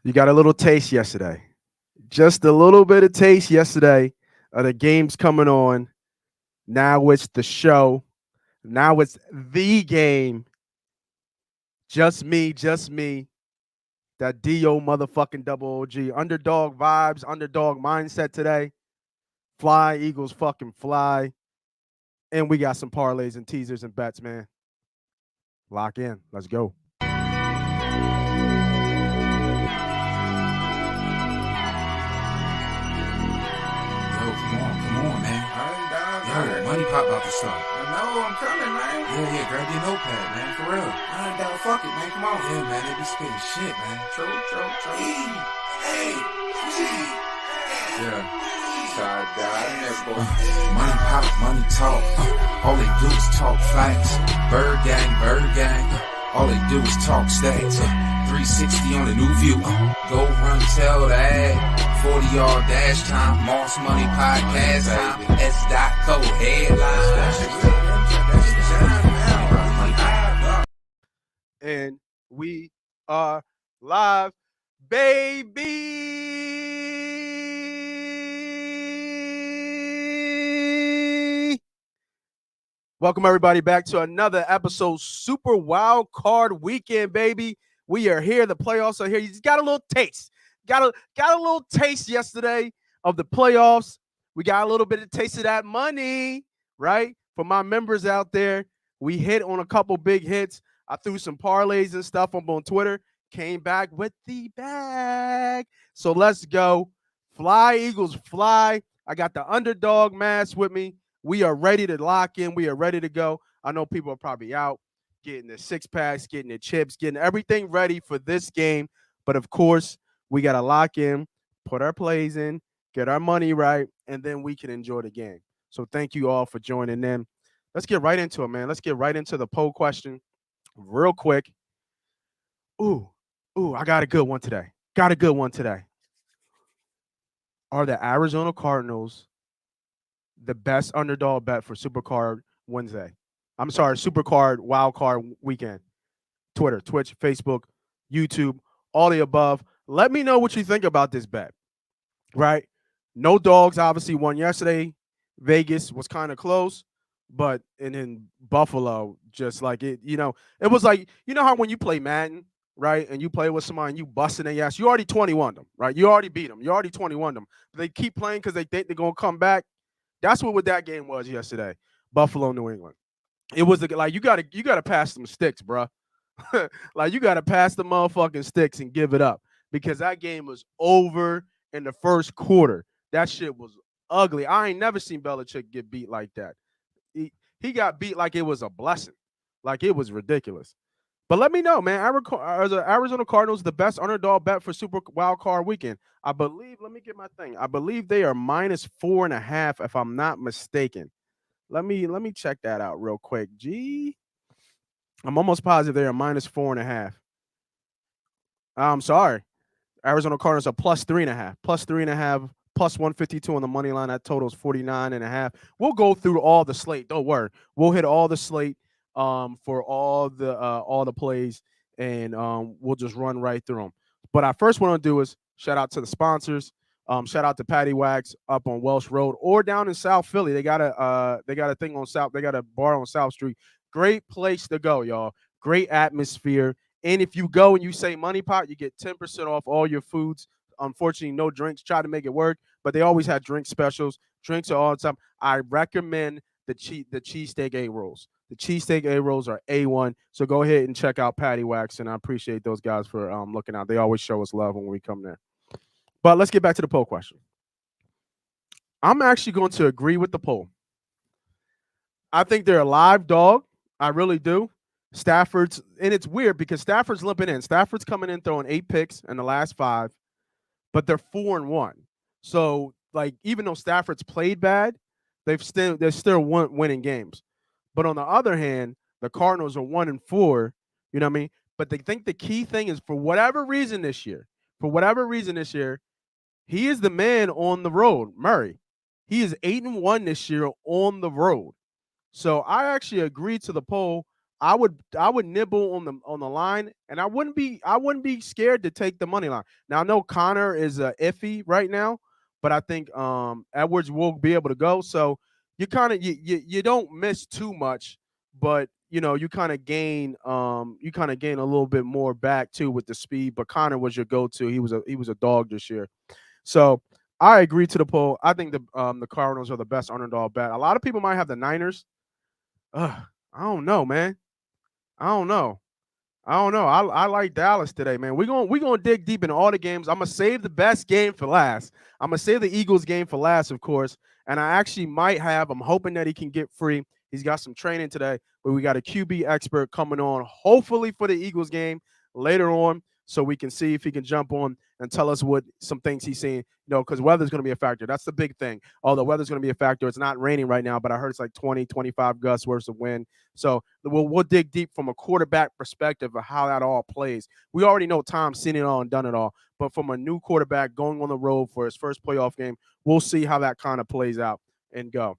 You got a little taste yesterday. Just a little bit of taste yesterday of the games coming on. Now it's the show. Now it's the game. Just me, just me. That D.O. motherfucking double OG. Underdog vibes, underdog mindset today. Fly, Eagles fucking fly. And we got some parlays and teasers and bets, man. Lock in. Let's go. Come on, man. Yo, money pop about to start. I know, I'm coming, man. Yeah, grab your notepad, man, for real. I ain't gotta fuck it, man. Come on. Yeah, man, they be spitting shit, man. True. Yeah. Side boy. Money pop, money talk. All they do is talk facts. Bird gang. All they do is talk stacks. 360 on the new view. Go run, tell the ad. 40-yard dash time. Moss Money podcast time. S.co headline. And we are live, baby. Welcome everybody back to another episode, Super Wild Card Weekend, baby. We are here. The playoffs are here. You just got a little taste. Got a little taste yesterday of the playoffs. We got a little bit of taste of that money, right? For my members out there, we hit on a couple big hits. I threw some parlays and stuff up on Twitter. Came back with the bag. So let's go. Fly, Eagles, fly. I got the underdog mask with me. We are ready to lock in. We are ready to go. I know people are probably out getting their six-packs, getting their chips, getting everything ready for this game. But, of course, we got to lock in, put our plays in, get our money right, and then we can enjoy the game. So thank you all for joining in. Let's get right into it, man. Let's get right into the poll question real quick. Ooh, I got a good one today. Are the Arizona Cardinals the best underdog bet for Supercard Wednesday? I'm sorry, Supercard Wild Card Weekend. Twitter, Twitch, Facebook, YouTube, all the above. Let me know what you think about this bet, right? No dogs obviously won yesterday. Vegas was kind of close, but and in Buffalo, just like it was like, how when you play Madden, right, and you play with somebody and you busting their ass, you already 21 them, right? You already beat them. You already 21 them. But they keep playing because they think they're going to come back. That's what that game was yesterday. Buffalo, New England. It was like you gotta pass them sticks, bro. Like you gotta pass the motherfucking sticks and give it up because that game was over in the first quarter. That shit was ugly. I ain't never seen Belichick get beat like that. He got beat like it was a blessing, like it was ridiculous. But let me know, man. Are the Arizona Cardinals the best underdog bet for Super Wild Card Weekend? I believe. Let me get my thing. I believe they are -4.5, if I'm not mistaken. Let me check that out real quick. I'm almost positive they are -4.5. I'm sorry. Arizona Cardinals are +3.5. +3.5, +152 on the money line. That totals 49.5. We'll go through all the slate. Don't worry. We'll hit all the slate for all the plays, and we'll just run right through them. But I first want to do is shout out to the sponsors. Shout out to Patty Wax up on Welsh Road or down in South Philly. They got a thing on South. They got a bar on South Street. Great place to go, y'all. Great atmosphere. And if you go and you say Money Pot, you get 10% off all your foods. Unfortunately, no drinks. Try to make it work, but they always have drink specials. Drinks are all the time. I recommend the cheesesteak egg rolls. The cheesesteak egg rolls are A1. So go ahead and check out Patty Wax, and I appreciate those guys for looking out. They always show us love when we come there. But let's get back to the poll question. I'm actually going to agree with the poll. I think they're a live dog. I really do. Stafford's, and it's weird because Stafford's limping in. Stafford's coming in throwing 8 picks in the last 5, but they're 4-1. So, like, even though Stafford's played bad, they're still winning games. But on the other hand, the Cardinals are 1-4. You know what I mean? But they think the key thing is for whatever reason this year, he is the man on the road, Murry. He is 8-1 this year on the road. So I actually agree to the poll. I would nibble on the line, and I wouldn't be scared to take the money line. Now I know Connor is iffy right now, but I think Edwards will be able to go. So you kind of you don't miss too much, but you kind of gain a little bit more back too with the speed. But Connor was your go-to. He was a dog this year. So I agree to the poll. I think the Cardinals are the best underdog bet. A lot of people might have the Niners. I don't know, man. I don't know. I don't know. I like Dallas today, man. We're gonna dig deep into all the games. I'm gonna save the best game for last. I'm gonna save the Eagles game for last, of course. And I actually might have. I'm hoping that he can get free. He's got some training today, but we got a QB expert coming on, hopefully for the Eagles game later on, so we can see if he can jump on and tell us what some things he's seeing. Because weather's going to be a factor. That's the big thing. Although weather's going to be a factor. It's not raining right now, but I heard it's like 20, 25 gusts worth of wind. So we'll dig deep from a quarterback perspective of how that all plays. We already know Tom's seen it all and done it all. But from a new quarterback going on the road for his first playoff game, we'll see how that kind of plays out and go.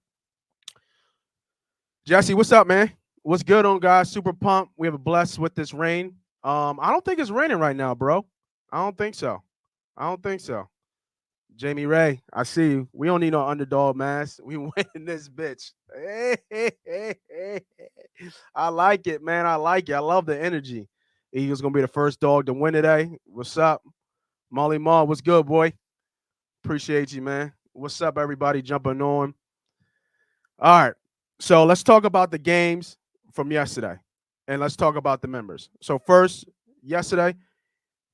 Jesse, what's up, man? What's good on, guys? Super pumped. We have a blessed with this rain. I don't think it's raining right now, bro. I don't think so. Jamie Ray, I see you. We don't need no underdog mask. We winning this bitch. I like it, man. I like it. I love the energy. Eagles gonna be the first dog to win today. What's up? Molly Ma, what's good, boy? Appreciate you, man. What's up, everybody jumping on? All right. So let's talk about the games from yesterday, and let's talk about the members. So first, yesterday,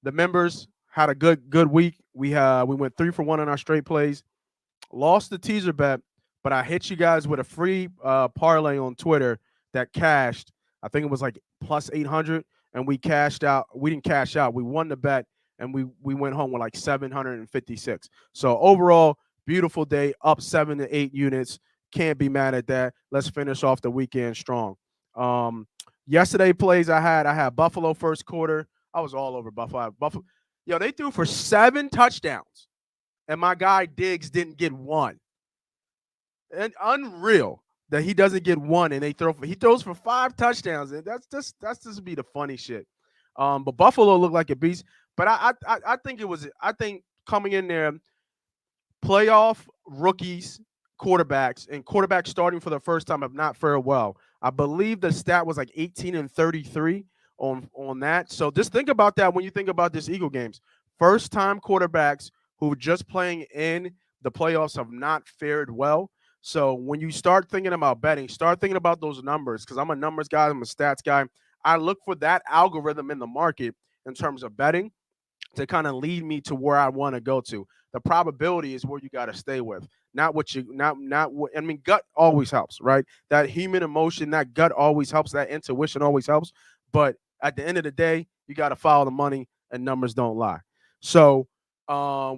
the members had a good week. We went 3 for 1 on our straight plays. Lost the teaser bet, but I hit you guys with a free parlay on Twitter that cashed. I think it was like plus 800, and we cashed out. We didn't cash out. We won the bet, and we went home with like 756. So overall, beautiful day, up 7 to 8 units. Can't be mad at that. Let's finish off the weekend strong. Yesterday plays I had Buffalo first quarter. I was all over Buffalo. Yo, they threw for 7 touchdowns, and my guy Diggs didn't get one. And unreal that he doesn't get one, and he throws for 5 touchdowns, and that's just be the funny shit. But Buffalo looked like a beast. But I think coming in there, playoff rookies, quarterbacks, and quarterbacks starting for the first time have not fared well. I believe the stat was like 18-33 on that. So just think about that when you think about this Eagle games. First time quarterbacks who are just playing in the playoffs have not fared well. So when you start thinking about betting, start thinking about those numbers, because I'm a numbers guy, I'm a stats guy. I look for that algorithm in the market in terms of betting to kind of lead me to where I want to go to. The probability is where you got to stay with, not what you not what. I mean, gut always helps, right? That human emotion, that gut always helps. That intuition always helps. But at the end of the day, you got to follow the money, and numbers don't lie. So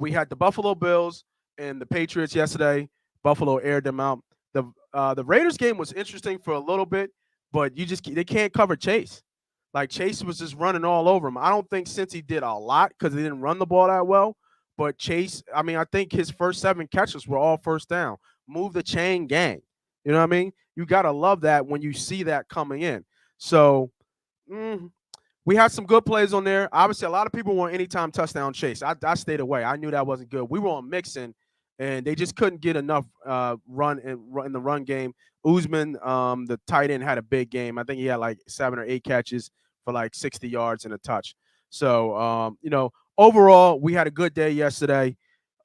we had the Buffalo Bills and the Patriots yesterday. Buffalo aired them out. The Raiders game was interesting for a little bit, but they can't cover Chase. Like, Chase was just running all over him. I don't think since he did a lot because they didn't run the ball that well. But Chase, I mean, I think his first 7 catches were all first down. Move the chain gang. You know what I mean? You got to love that when you see that coming in. So we had some good plays on there. Obviously, a lot of people want anytime touchdown Chase. I stayed away. I knew that wasn't good. We were on Mixon, and they just couldn't get enough run in the run game. Usman, the tight end, had a big game. I think he had like 7 or 8 catches for like 60 yards and a touch. So, overall, we had a good day yesterday.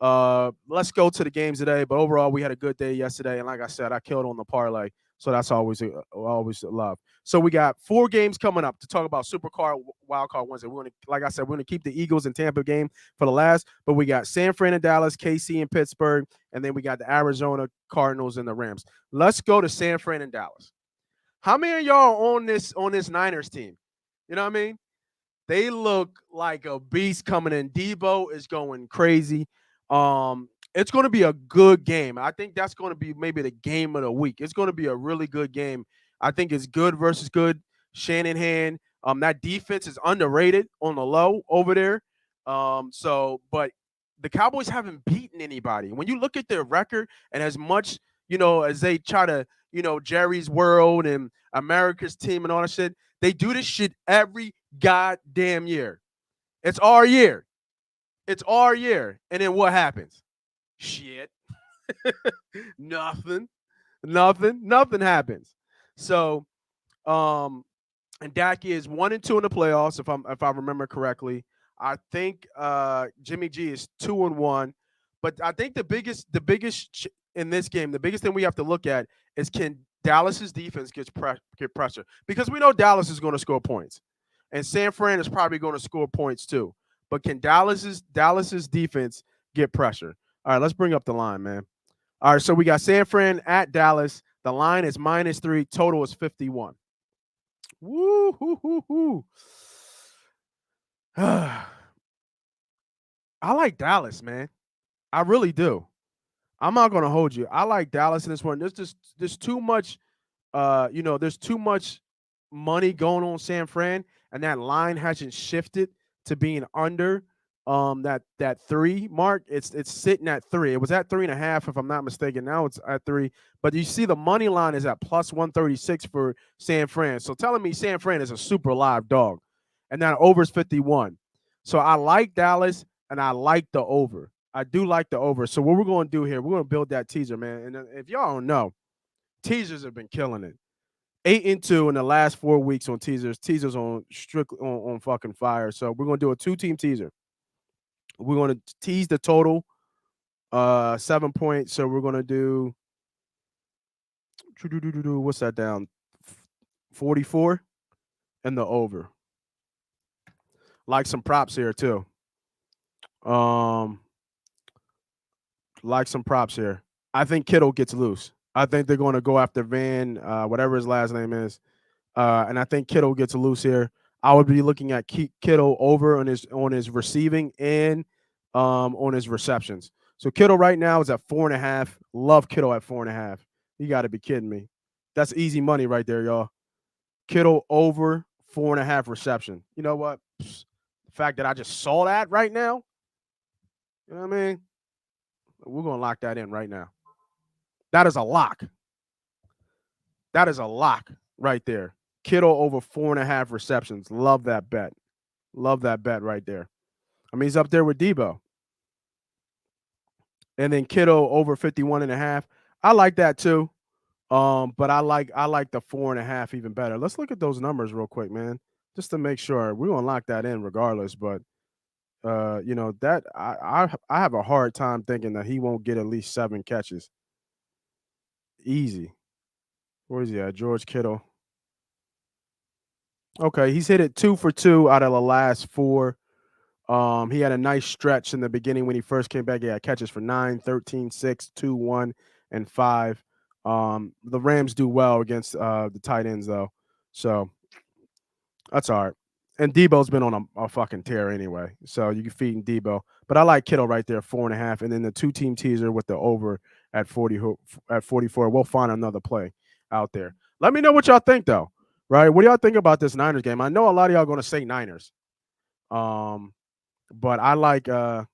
Let's go to the games today. But overall, we had a good day yesterday. And like I said, I killed on the parlay. So that's always a love. So we got 4 games coming up to talk about Supercard Wildcard Wednesday. Like I said, we're going to keep the Eagles and Tampa game for the last. But we got San Fran and Dallas, KC and Pittsburgh. And then we got the Arizona Cardinals and the Rams. Let's go to San Fran and Dallas. How many of y'all on this Niners team? You know what I mean? They look like a beast coming in. Debo is going crazy. It's going to be a good game. I think that's going to be maybe the game of the week. It's going to be a really good game. I think it's good versus good. Shanahan. That defense is underrated on the low over there. But the Cowboys haven't beaten anybody. When you look at their record, and as much, as they try to, Jerry's World and America's Team and all that shit. They do this shit every goddamn year. It's our year. It's our year. And then what happens? Shit. Nothing. Nothing happens. So, and Dak is 1-2 in the playoffs, if I remember correctly. I think Jimmy G is 2-1. But I think the biggest in this game, the biggest thing we have to look at is, can Dallas's defense get pressure? Because we know Dallas is going to score points, and San Fran is probably going to score points too. But can Dallas's defense get pressure? All right, let's bring up the line, man. All right, so we got San Fran at Dallas. The line is -3. Total is 51. Woo hoo hoo hoo. I like Dallas, man. I really do. I'm not gonna hold you. I like Dallas in this one. There's too much, there's too much money going on San Fran, and that line hasn't shifted to being under that 3 mark. It's sitting at 3. It was at 3.5, if I'm not mistaken. Now it's at 3. But you see the money line is at +136 for San Fran. So telling me San Fran is a super live dog. And that over is 51. So I like Dallas, and I like the over. I do like the over. So what we're going to do here, we're going to build that teaser, man. And if y'all don't know, teasers have been killing it. 8-2 in the last 4 weeks on teasers. Teasers on strictly on fucking fire. So we're going to do a 2-team teaser. We're going to tease the total 7 points. So we're going to do what's that down? 44 and the over. Like some props here too. Like some props here. I think Kittle gets loose. I think they're going to go after Van, whatever his last name is, and I think Kittle gets loose here. I would be looking at Kittle over on his receiving and on his receptions. So Kittle right now is at 4.5. Love Kittle at 4.5. You got to be kidding me. That's easy money right there, y'all. Kittle over 4.5 reception. You know what? The fact that I just saw that right now, you know what I mean? We're going to lock that in right now. That is a lock. That is a lock right there. Kittle over 4.5 receptions. Love that bet. Love that bet right there. I mean, he's up there with Debo. And then Kittle over 51.5. I like that too. But I like the 4.5 even better. Let's look at those numbers real quick, man, just to make sure. We're gonna lock that in regardless. But that I have a hard time thinking that he won't get at least 7 catches. Easy. Where is he at? George Kittle. Okay, he's hit it 2 for 2 out of the last 4. He had a nice stretch in the beginning when he first came back. He had catches for 9, 13, 6, 2, 1, and 5. The Rams do well against the tight ends, though. So that's all right. And Debo's been on a fucking tear anyway. So you can feed Debo. But I like Kittle right there, 4.5. And then the 2-team teaser with the over at 44. We'll find another play out there. Let me know what y'all think, though. Right? What do y'all think about this Niners game? I know a lot of y'all are going to say Niners. But I like let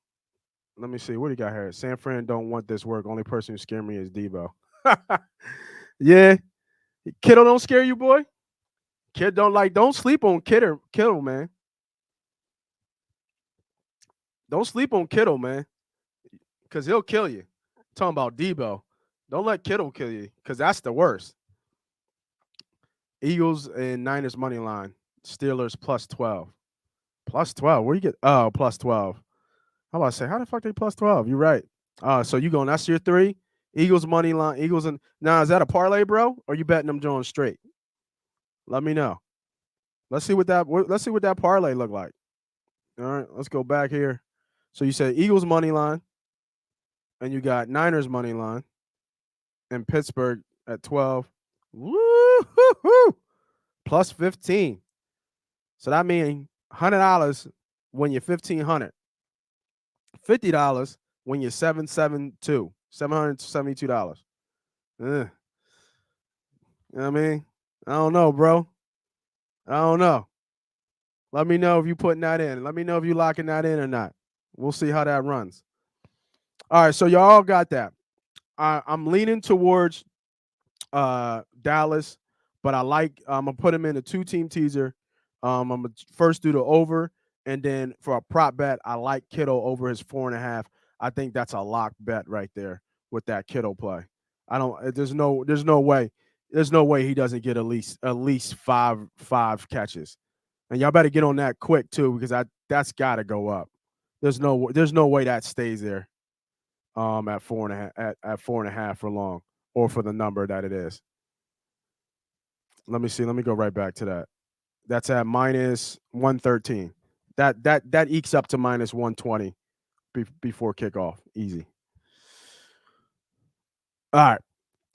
me see. What do you got here? San Fran don't want this work. Only person who scared me is Debo. Yeah. Kittle don't scare you, boy. Kid don't sleep on Kittle, man. Don't sleep on Kittle, man. Because he'll kill you. Talking about Debo. Don't let Kittle kill you, because that's the worst. Eagles and Niners money line. Steelers +12. +12. Where you get? Oh, +12. How about to say, how the fuck they +12? You're right. So you going, that's your 3? Eagles money line. Eagles and now, is that a parlay, bro? Or you betting them Jones straight? Let me know. Let's see what that parlay look like. All right, let's go back here. So you said Eagles money line, and you got Niners money line, and Pittsburgh at 12. Woo-hoo-hoo! +15. So that means $100 when you're $1,500. $50 when you're $772. $772. You know what I mean? I don't know, bro. I don't know. Let me know if you putting that in. Let me know if you locking that in or not. We'll see how that runs. All right, so y'all got that. I'm leaning towards Dallas, but I'm gonna put him in a 2-team teaser. I'm gonna first do the over, and then for a prop bet, I like Kittle over his 4.5. I think that's a lock bet right there with that Kittle play. I don't. There's no way he doesn't get at least five catches, and y'all better get on that quick too because that's got to go up. There's no way that stays there at 4.5 at 4.5 for long or for the number that it is. Let me see. Let me go right back to that. That's at minus 113. That ekes up to minus 120 before kickoff. Easy. All right.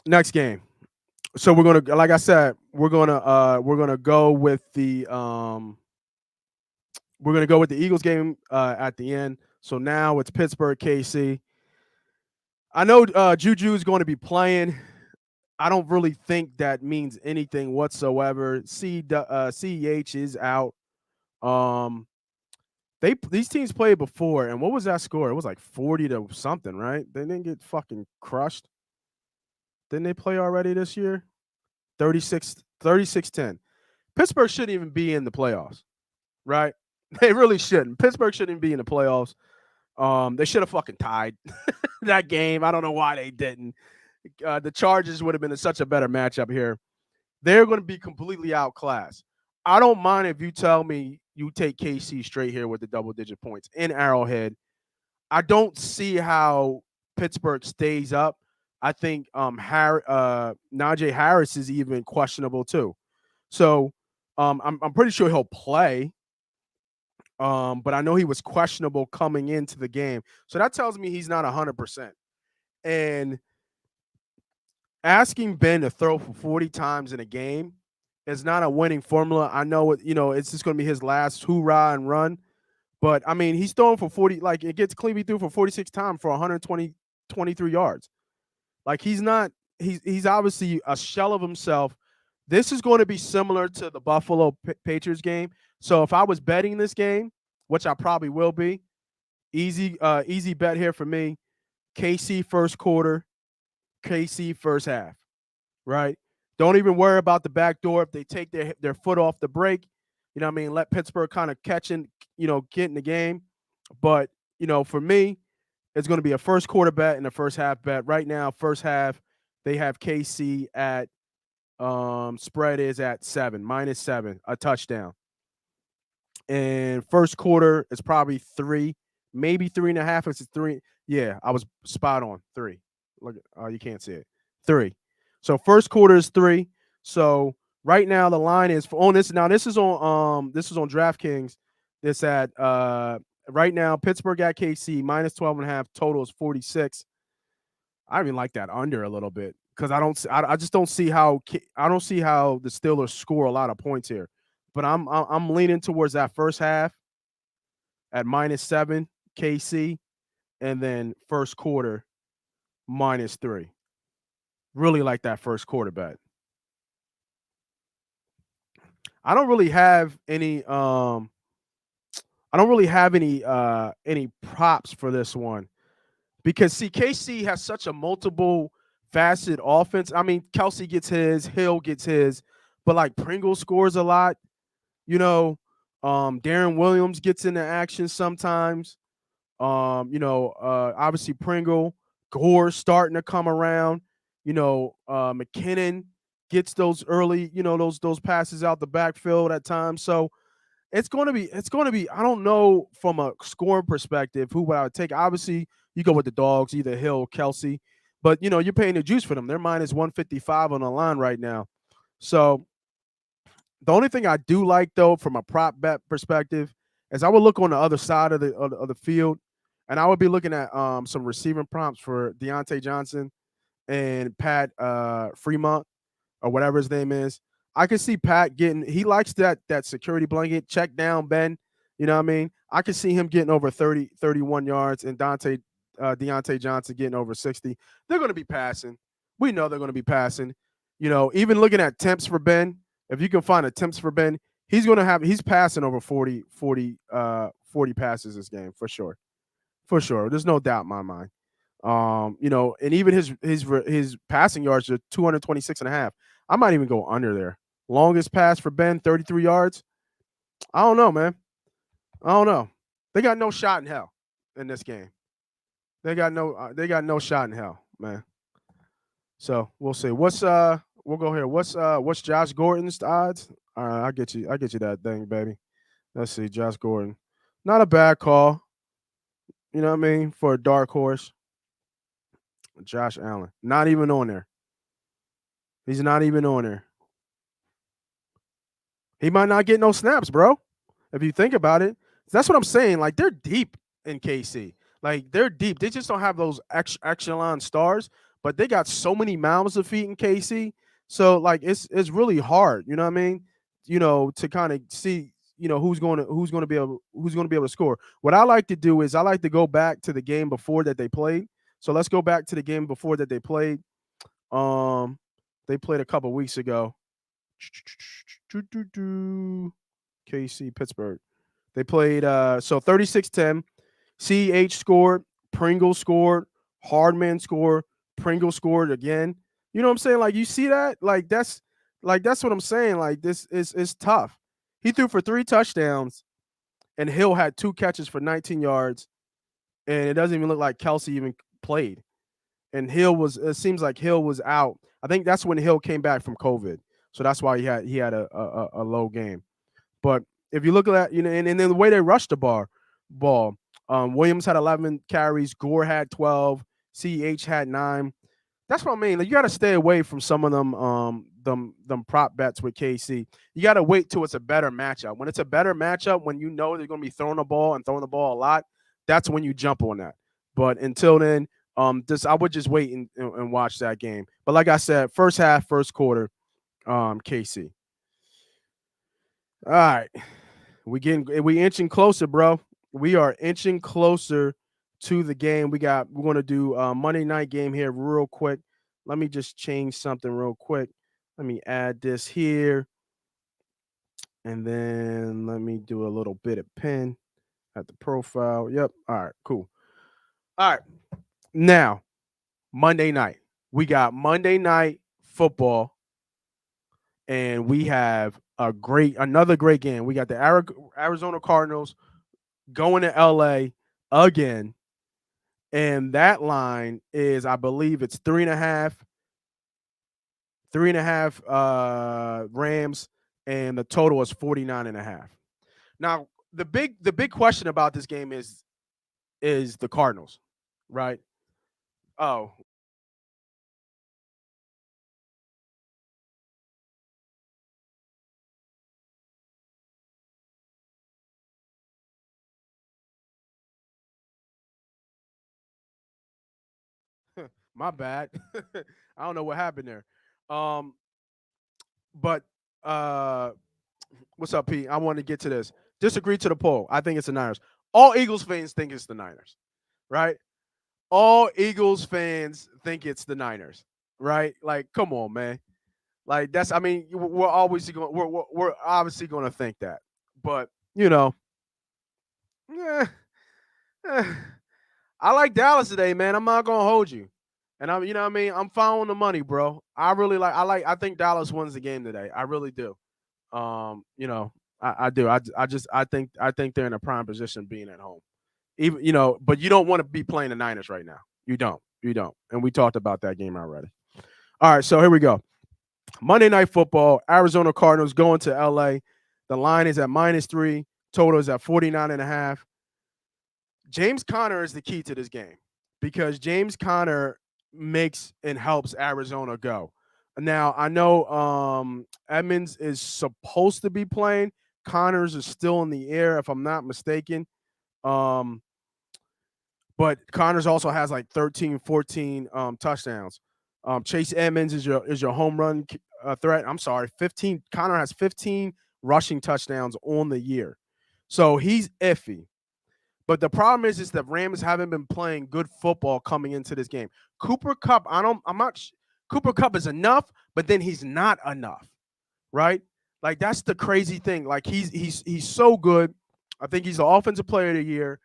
Next game. So we're gonna, like I said, we're gonna go with the Eagles game at the end. So now it's Pittsburgh KC. I know Juju is going to be playing. I don't really think that means anything whatsoever. CEH is out. These teams played before, and what was that score? It was like 40 to something, right? They didn't get fucking crushed. Didn't they play already this year? 36-10. Pittsburgh shouldn't even be in the playoffs, right? They really shouldn't. Pittsburgh shouldn't be in the playoffs. They should have fucking tied that game. I don't know why they didn't. The Chargers would have been such a better matchup here. They're going to be completely outclassed. I don't mind if you tell me you take KC straight here with the double-digit points in Arrowhead. I don't see how Pittsburgh stays up. I think Najee Harris is even questionable too. So I'm pretty sure he'll play. But I know he was questionable coming into the game. So that tells me he's not 100%. And asking Ben to throw for 40 times in a game is not a winning formula. I know it's just going to be his last hoorah and run. But I mean, he's throwing for 40, like it gets clean. He threw for 46 times for 23 yards. Like he's obviously a shell of himself. This is going to be similar to the Buffalo Patriots game. So if I was betting this game, which I probably will be, easy bet here for me. KC first quarter, KC first half, right? Don't even worry about the back door if they take their foot off the brake. You know what I mean? Let Pittsburgh kind of get in the game. But, for me, it's going to be a first quarter bet and a first half bet. Right now, first half, they have KC at spread is at -7, a touchdown. And first quarter is probably 3, maybe 3.5. It's 3. Yeah, I was spot on. 3. Look, you can't see it. 3. So first quarter is 3. So right now the line is on this. Now this is on DraftKings. It's at right now Pittsburgh at KC -12.5. Total is 46. I even like that under a little bit because I just don't see how the Steelers score a lot of points here. But I'm leaning towards that first half at -7 KC, and then first quarter -3. Really like that first quarter bet. I don't really have any any props for this one because KC has such a multiple facet offense. I mean, Kelsey gets his, Hill gets his, but like Pringle scores a lot. Darren Williams gets into action sometimes. Obviously Pringle, Gore starting to come around. McKinnon gets those early, those passes out the backfield at times. So it's going to be, I don't know from a scoring perspective who I would take. Obviously, you go with the dogs, either Hill, Kelsey, but you're paying the juice for them. They're -155 on the line right now. So the only thing I do like though, from a prop bet perspective, is I would look on the other side of the field, and I would be looking at some receiving prompts for Deontay Johnson and Pat Fremont or whatever his name is. I can see Pat he likes that security blanket, check down Ben. You know what I mean? I can see him getting over 30, 31 yards and Deontay Johnson getting over 60. They're going to be passing. We know they're going to be passing. Even looking at temps for Ben, if you can find attempts for Ben, he's passing over 40 passes this game for sure. For sure. There's no doubt in my mind. And even his passing yards are 226.5. I might even go under there. Longest pass for Ben, 33 yards. I don't know, man. I don't know. They got no shot in hell in this game. They got no shot in hell, man. So we'll see. We'll go here. What's Josh Gordon's odds? All right, I get you that thing, baby. Let's see, Josh Gordon. Not a bad call. You know what I mean? For a dark horse. Josh Allen. Not even on there. He's not even on there. He might not get no snaps, bro. If you think about it. That's what I'm saying. Like, they're deep in KC. Like, they're deep. They just don't have those echelon stars, but they got so many mouths to feed in KC. So, like, it's really hard, you know what I mean? To kind of see, who's going to be able to score. What I like to do is I like to go back to the game before that they played. So let's go back to the game before that they played. They played a couple weeks ago. KC Pittsburgh. They played so 36-10. CH scored, Pringle scored, Hardman scored, Pringle scored again. You know what I'm saying? Like, you see that? Like, that's what I'm saying. Like, this is tough. He threw for 3 touchdowns, and Hill had 2 catches for 19 yards, and it doesn't even look like Kelsey even played. And it seems like Hill was out. I think that's when Hill came back from COVID. So that's why he had a low game. But if you look at that, and then the way they rushed the ball, Williams had 11 carries, Gore had 12, CH had 9. That's what I mean. Like, you got to stay away from some of them prop bets with KC. You got to wait till it's a better matchup. When it's a better matchup, when you know they're going to be throwing the ball a lot, that's when you jump on that. But until then, I would just wait and watch that game. But like I said, first half, first quarter, KC. All right. We inching closer, bro. We are inching closer to the game. We're going to do a Monday night game here real quick. Let me just change something real quick. Let me add this here. And then let me do a little bit of pin at the profile. Yep. All right, cool. All right. Now, Monday night. We got Monday night football. And we have another great game. We got the Arizona Cardinals going to LA again. And that line is, I believe it's 3.5 Rams, and the total is 49.5. Now, the big question about this game is the Cardinals, right? Oh. My bad. I don't know what happened there. But what's up, Pete? I want to get to this. Disagree to the poll. I think it's the Niners. All Eagles fans think it's the Niners, right? All Eagles fans think it's the Niners, right? Like, come on, man. Like, that's. I mean, we're obviously going to think that, but yeah. I like Dallas today, man. I'm not gonna hold you. And I'm, what I mean? I'm following the money, bro. I think Dallas wins the game today. I really do. I do. I think they're in a prime position being at home. Even, but you don't want to be playing the Niners right now. You don't. And we talked about that game already. All right, so here we go. Monday Night Football, Arizona Cardinals going to LA. The line is at -3. Total is at 49.5. James Conner is the key to this game because James Conner makes and helps Arizona go. Now, I know Edmonds is supposed to be playing. Connors is still in the air, if I'm not mistaken. But Connors also has like 13, 14 touchdowns. Chase Edmonds is your home run threat. I'm sorry, 15. Connor has 15 rushing touchdowns on the year. So he's iffy. But the problem is the Rams haven't been playing good football coming into this game. Cooper Kupp, Cooper Kupp is enough, but then he's not enough, right? Like, that's the crazy thing. Like, he's so good. I think he's the offensive player of the year.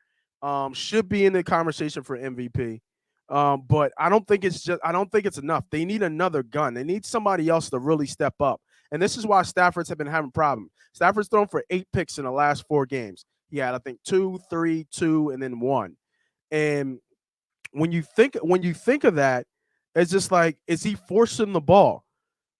Should be in the conversation for MVP. But I don't think it's enough. They need another gun. They need somebody else to really step up. And this is why Stafford's have been having problems. Stafford's thrown for 8 picks in the last 4 games. He had, I think, 2, 3, 2, and then 1. And when you think of that, it's just like, is he forcing the ball?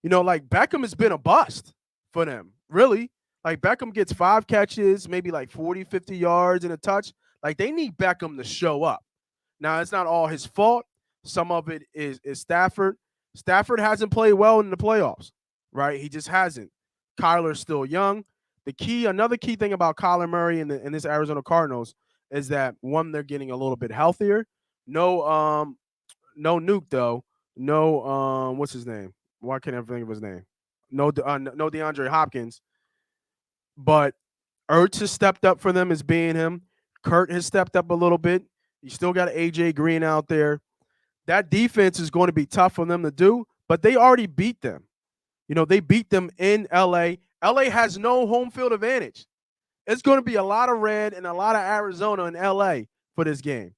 Like Beckham has been a bust for them, really. Like Beckham gets 5 catches, maybe like 40, 50 yards and a touch. Like they need Beckham to show up. Now, it's not all his fault. Some of it is Stafford. Stafford hasn't played well in the playoffs, right? He just hasn't. Kyler's still young. Another key thing about Kyler Murray and this Arizona Cardinals is that, one, they're getting a little bit healthier. No Nuke though. No what's his name? Why can't I think of his name? No DeAndre Hopkins. But Ertz has stepped up for them as being him. Kurt has stepped up a little bit. You still got AJ Green out there. That defense is going to be tough for them to do, but they already beat them. They beat them in LA. LA has no home field advantage. It's going to be a lot of red and a lot of Arizona in LA for this game.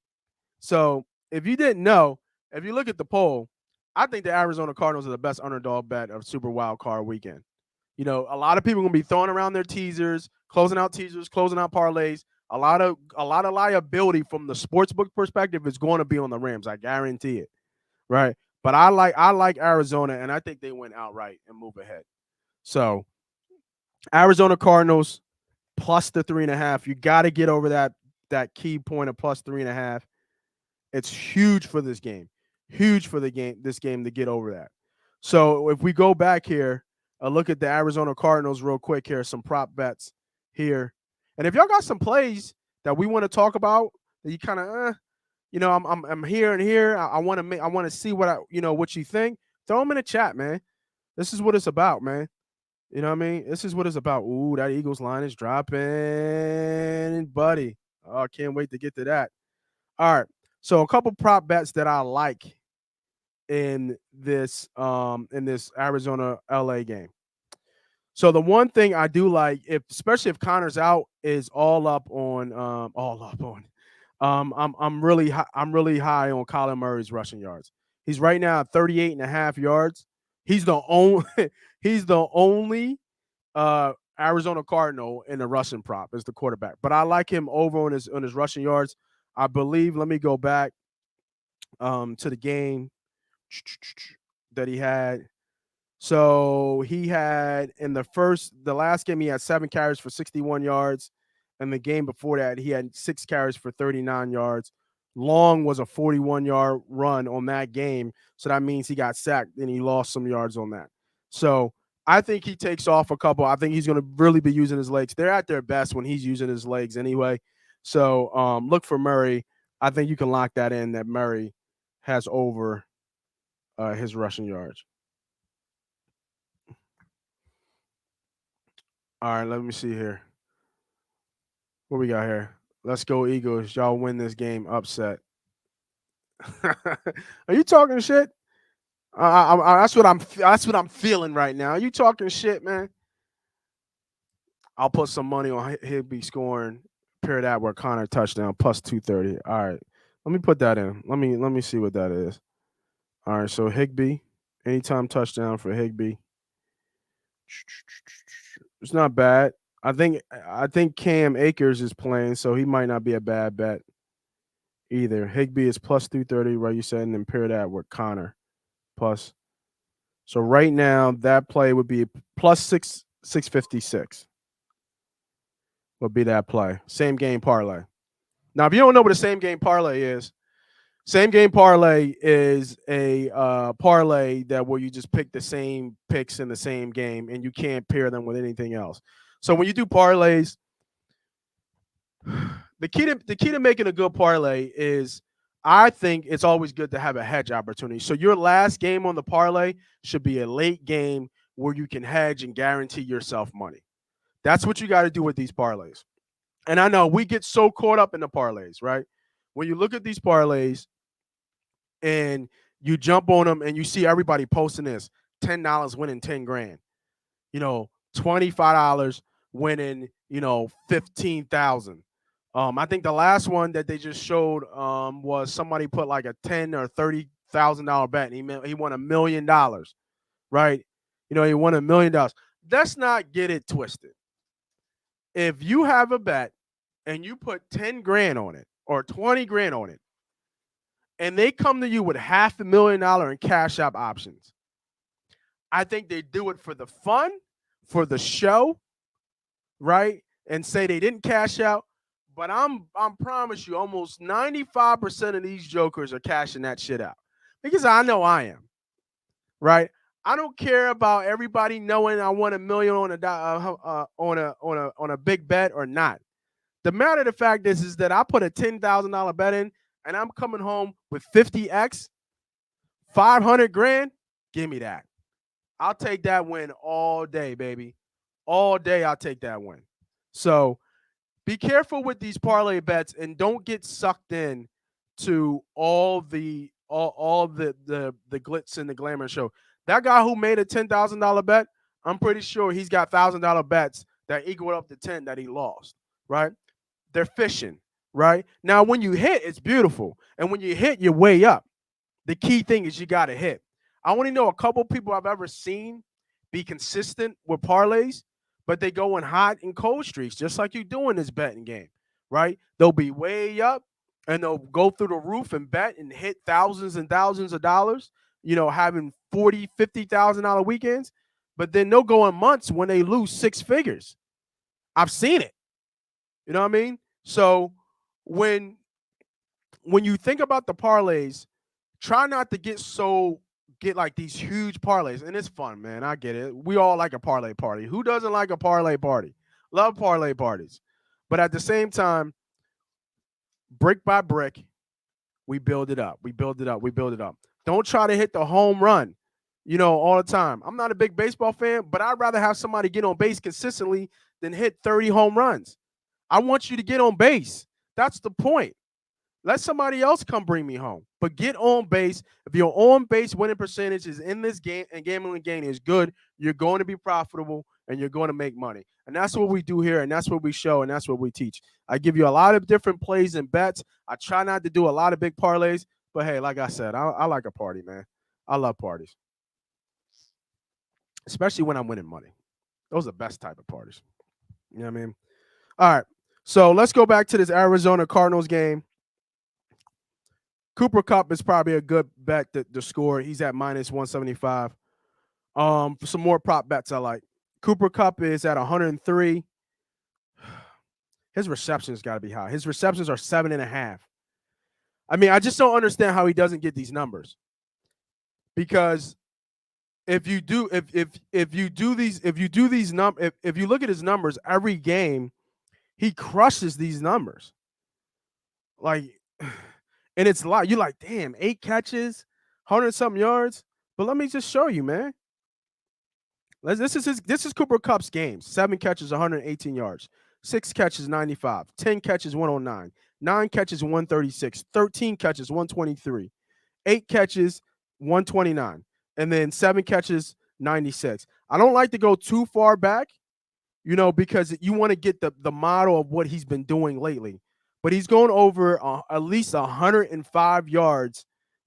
So if you didn't know, if you look at the poll, I think the Arizona Cardinals are the best underdog bet of Super Wild Card weekend. A lot of people are going to be throwing around their teasers, closing out parlays. A lot of liability from the sportsbook perspective is going to be on the Rams. I guarantee it, right? But I like Arizona, and I think they win outright and move ahead. So Arizona Cardinals plus the 3.5. You got to get over that key point of plus 3.5. It's huge for this game. Huge for this game to get over that. So if we go back here, look at the Arizona Cardinals real quick here, some prop bets here. And if y'all got some plays that we want to talk about, that you kind of, I'm here and here. I want to see what you think. Throw them in the chat, man. This is what it's about, man. You know what I mean? This is what it's about. Ooh, that Eagles line is dropping, buddy. Oh, I can't wait to get to that. All right. So a couple prop bets that I like in this Arizona LA game. So the one thing I do like, especially if Connor's out, is I'm really high on Kyler Murray's rushing yards. He's right now at 38.5 yards. He's the only Arizona Cardinal in the rushing prop as the quarterback. But I like him over on his rushing yards. I believe, let me go back to the game that he had. So he had the last game, he had 7 carries for 61 yards. And the game before that, he had 6 carries for 39 yards. Long was a 41-yard run on that game. So that means he got sacked and he lost some yards on that. So I think he takes off a couple. I think he's going to really be using his legs. They're at their best when he's using his legs anyway. So look for Murray. I think you can lock that in, that Murray has over his rushing yards. All right, let me see here. What we got here? Let's go Eagles. Y'all win this game upset. Are you talking shit? That's what I'm feeling right now. Are you talking shit, man? I'll put some money on Higbee scoring. Pair that with Connor touchdown plus 230. All right, let me put that in. Let me see what that is. All right, so Higbee, anytime touchdown for Higbee. It's not bad. I think Cam Akers is playing, so he might not be a bad bet either. Higbee is plus 230, right? You said, and then pair that with Connor plus. So right now, that play would be plus 656. Would be that play. Same game parlay. Now, if you don't know what a same game parlay is a parlay that where you just pick the same picks in the same game and you can't pair them with anything else. So when you do parlays, the key to making a good parlay is, I think it's always good to have a hedge opportunity. So your last game on the parlay should be a late game where you can hedge and guarantee yourself money. That's what you got to do with these parlays. And I know we get so caught up in the parlays, right? When you look at these parlays and you jump on them and you see everybody posting this, $10 winning 10 grand, $25 winning, 15,000, I think the last one that they just showed was somebody put like a $10,000 or $30,000 bet, and he won $1 million, right? He won $1 million. Let's not get it twisted. If you have a bet and you put 10 grand on it or 20 grand on it, and they come to you with $500,000 in cash app options, I think they do it for the fun, for the show, right? And say they didn't cash out. But I'm promise you, almost 95% of these jokers are cashing that shit out because I know I am, right? I don't care about everybody knowing I won $1 million on a big bet or not. The matter of the fact is that I put a $10,000 bet in and I'm coming home with 50x, 500 grand. Give me that. I'll take that win all day, baby. All day I'll take that win. So be careful with these parlay bets and don't get sucked in to all the glitz and the glamour show. That guy who made a $10,000 bet, I'm pretty sure he's got $1,000 bets that equal up to 10 that he lost, right? They're fishing, right? Now, when you hit, it's beautiful. And when you hit, you're way up. The key thing is you got to hit. I only know a couple people I've ever seen be consistent with parlays, but they go in hot and cold streaks, just like you do in this betting game, right? They'll be way up, and they'll go through the roof and bet and hit thousands and thousands of dollars, having $40,000, $50,000 weekends. But then they'll go in months when they lose six figures. I've seen it. You know what I mean? So when you think about the parlays, try not to get like these huge parlays, and it's fun, man. I get it. We all like a parlay party. Who doesn't like a parlay party? Love parlay parties. But at the same time, brick by brick, we build it up. We build it up. We build it up. Don't try to hit the home run, all the time. I'm not a big baseball fan, but I'd rather have somebody get on base consistently than hit 30 home runs. I want you to get on base. That's the point. Let somebody else come bring me home. But get on base. If your on base winning percentage is in this game and gambling game is good, you're going to be profitable and you're going to make money. And that's what we do here, and that's what we show, and that's what we teach. I give you a lot of different plays and bets. I try not to do a lot of big parlays, but hey, like I said, I like a party, man. I love parties, especially when I'm winning money. Those are the best type of parties. You know what I mean? All right, so let's go back to this Arizona Cardinals game. Cooper Kupp is probably a good bet to score. He's at minus 175. For some more prop bets I like. Cooper Kupp is at 103. His receptions got to be high. His receptions are 7.5. I mean, I just don't understand how he doesn't get these numbers. Because if you look at his numbers every game, he crushes these numbers. Like, and it's a lot. You're like, damn, 8 catches, 100-something yards. But let me just show you, man. This is Cooper Kupp's games. 7 catches, 118 yards. 6 catches, 95. 10 catches, 109. 9 catches, 136. 13 catches, 123. 8 catches, 129. And then 7 catches, 96. I don't like to go too far back, because you want to get the model of what he's been doing lately. But he's going over at least 105 yards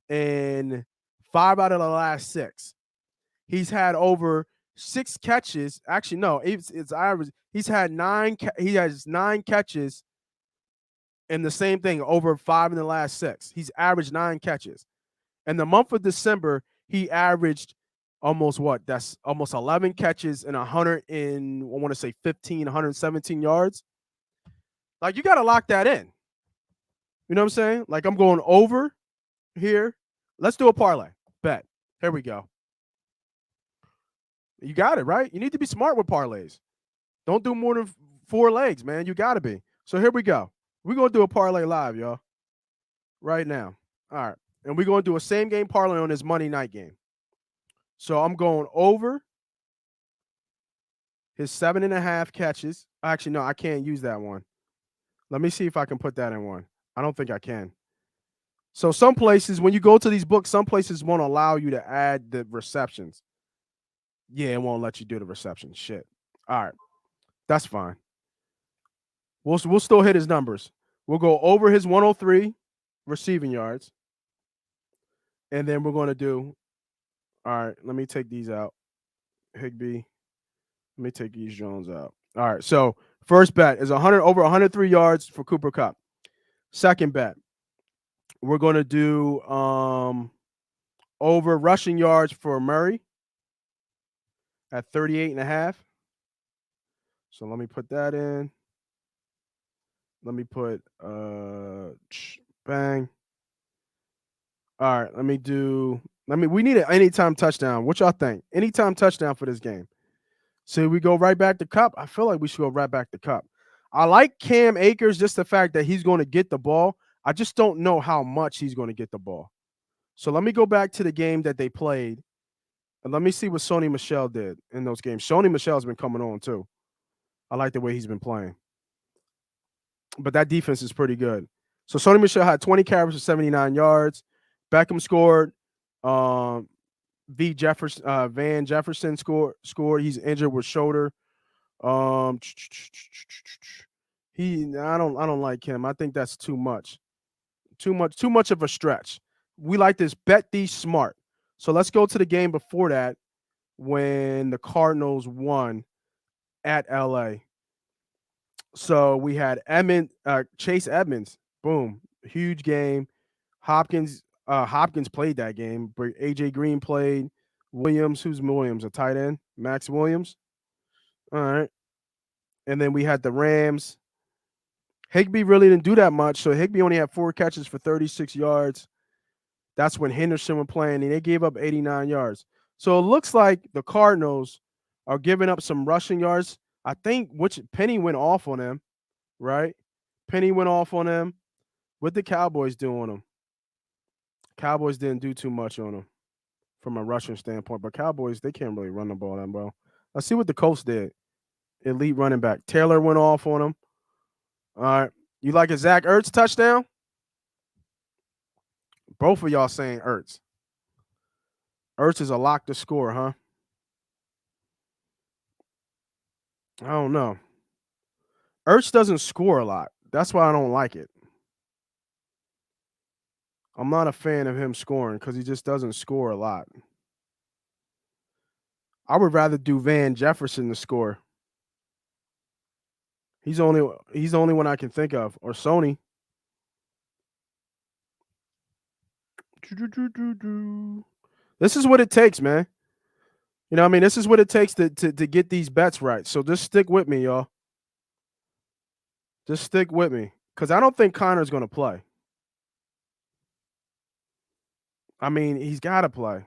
in 5 out of the last 6. He's had over 6 catches. Actually, no, it's average. He has 9 catches in the same thing, over 5 in the last 6. He's averaged 9 catches. In the month of December, he averaged almost 11 catches and 117 yards. Like, you got to lock that in. You know what I'm saying? Like, I'm going over here. Let's do a parlay. Bet. Here we go. You got it, right? You need to be smart with parlays. Don't do more than 4 legs, man. You got to be. So here we go. We're going to do a parlay live, y'all. Right now. All right. And we're going to do a same game parlay on this Monday night game. So I'm going over his 7.5 catches. Actually, no, I can't use that one. Let me see if I can put that in one. I don't think I can. So some places, when you go to these books, some places won't allow you to add the receptions. Yeah, it won't let you do the reception. Shit. All right. That's fine. We'll still hit his numbers. We'll go over his 103 receiving yards. And then we're going to do, all right, let me take these out. Higbee. Let me take these Jones out. All right. So first bet is over 103 yards for Cooper Kupp. Second bet, we're going to do over rushing yards for Murray at 38.5. So let me put that in. Let me put bang. All right, we need an anytime touchdown. What y'all think? Anytime touchdown for this game. So we go right back to Kupp. I feel like we should go right back to Kupp. I like Cam Akers, just the fact that he's going to get the ball. I just don't know how much he's going to get the ball. So let me go back to the game that they played, and let me see what Sony Michel did in those games. Sony Michel's been coming on too. I like the way he's been playing. But that defense is pretty good. So Sony Michel had 20 carries for 79 yards. Beckham scored. Van Jefferson scored. He's injured with shoulder. I don't like him. I think that's too much. Too much of a stretch. We like this bet these smart. So let's go to the game before that when the Cardinals won at LA. So we had Chase Edmonds. Boom. Huge game. Hopkins played that game. AJ Green played. Williams. Who's Williams? A tight end? Max Williams. All right. And then we had the Rams. Higbee really didn't do that much. So Higbee only had 4 catches for 36 yards. That's when Henderson were playing, and they gave up 89 yards. So it looks like the Cardinals are giving up some rushing yards. I think Penny went off on them, right? Penny went off on them. What did the Cowboys do on them? Cowboys didn't do too much on them from a rushing standpoint, but Cowboys, they can't really run the ball that well. Let's see what the Colts did. Elite running back. Taylor went off on them. All right. You like a Zach Ertz touchdown? Both of y'all saying Ertz. Ertz is a lock to score, huh? I don't know. Ertz doesn't score a lot. That's why I don't like it. I'm not a fan of him scoring because he just doesn't score a lot. I would rather do Van Jefferson to score. He's the only one I can think of. Or Sony. This is what it takes, man. You know what I mean? This is what it takes to get these bets right. So just stick with me, y'all. Just stick with me. Because I don't think Connor's going to play. I mean, he's got to play.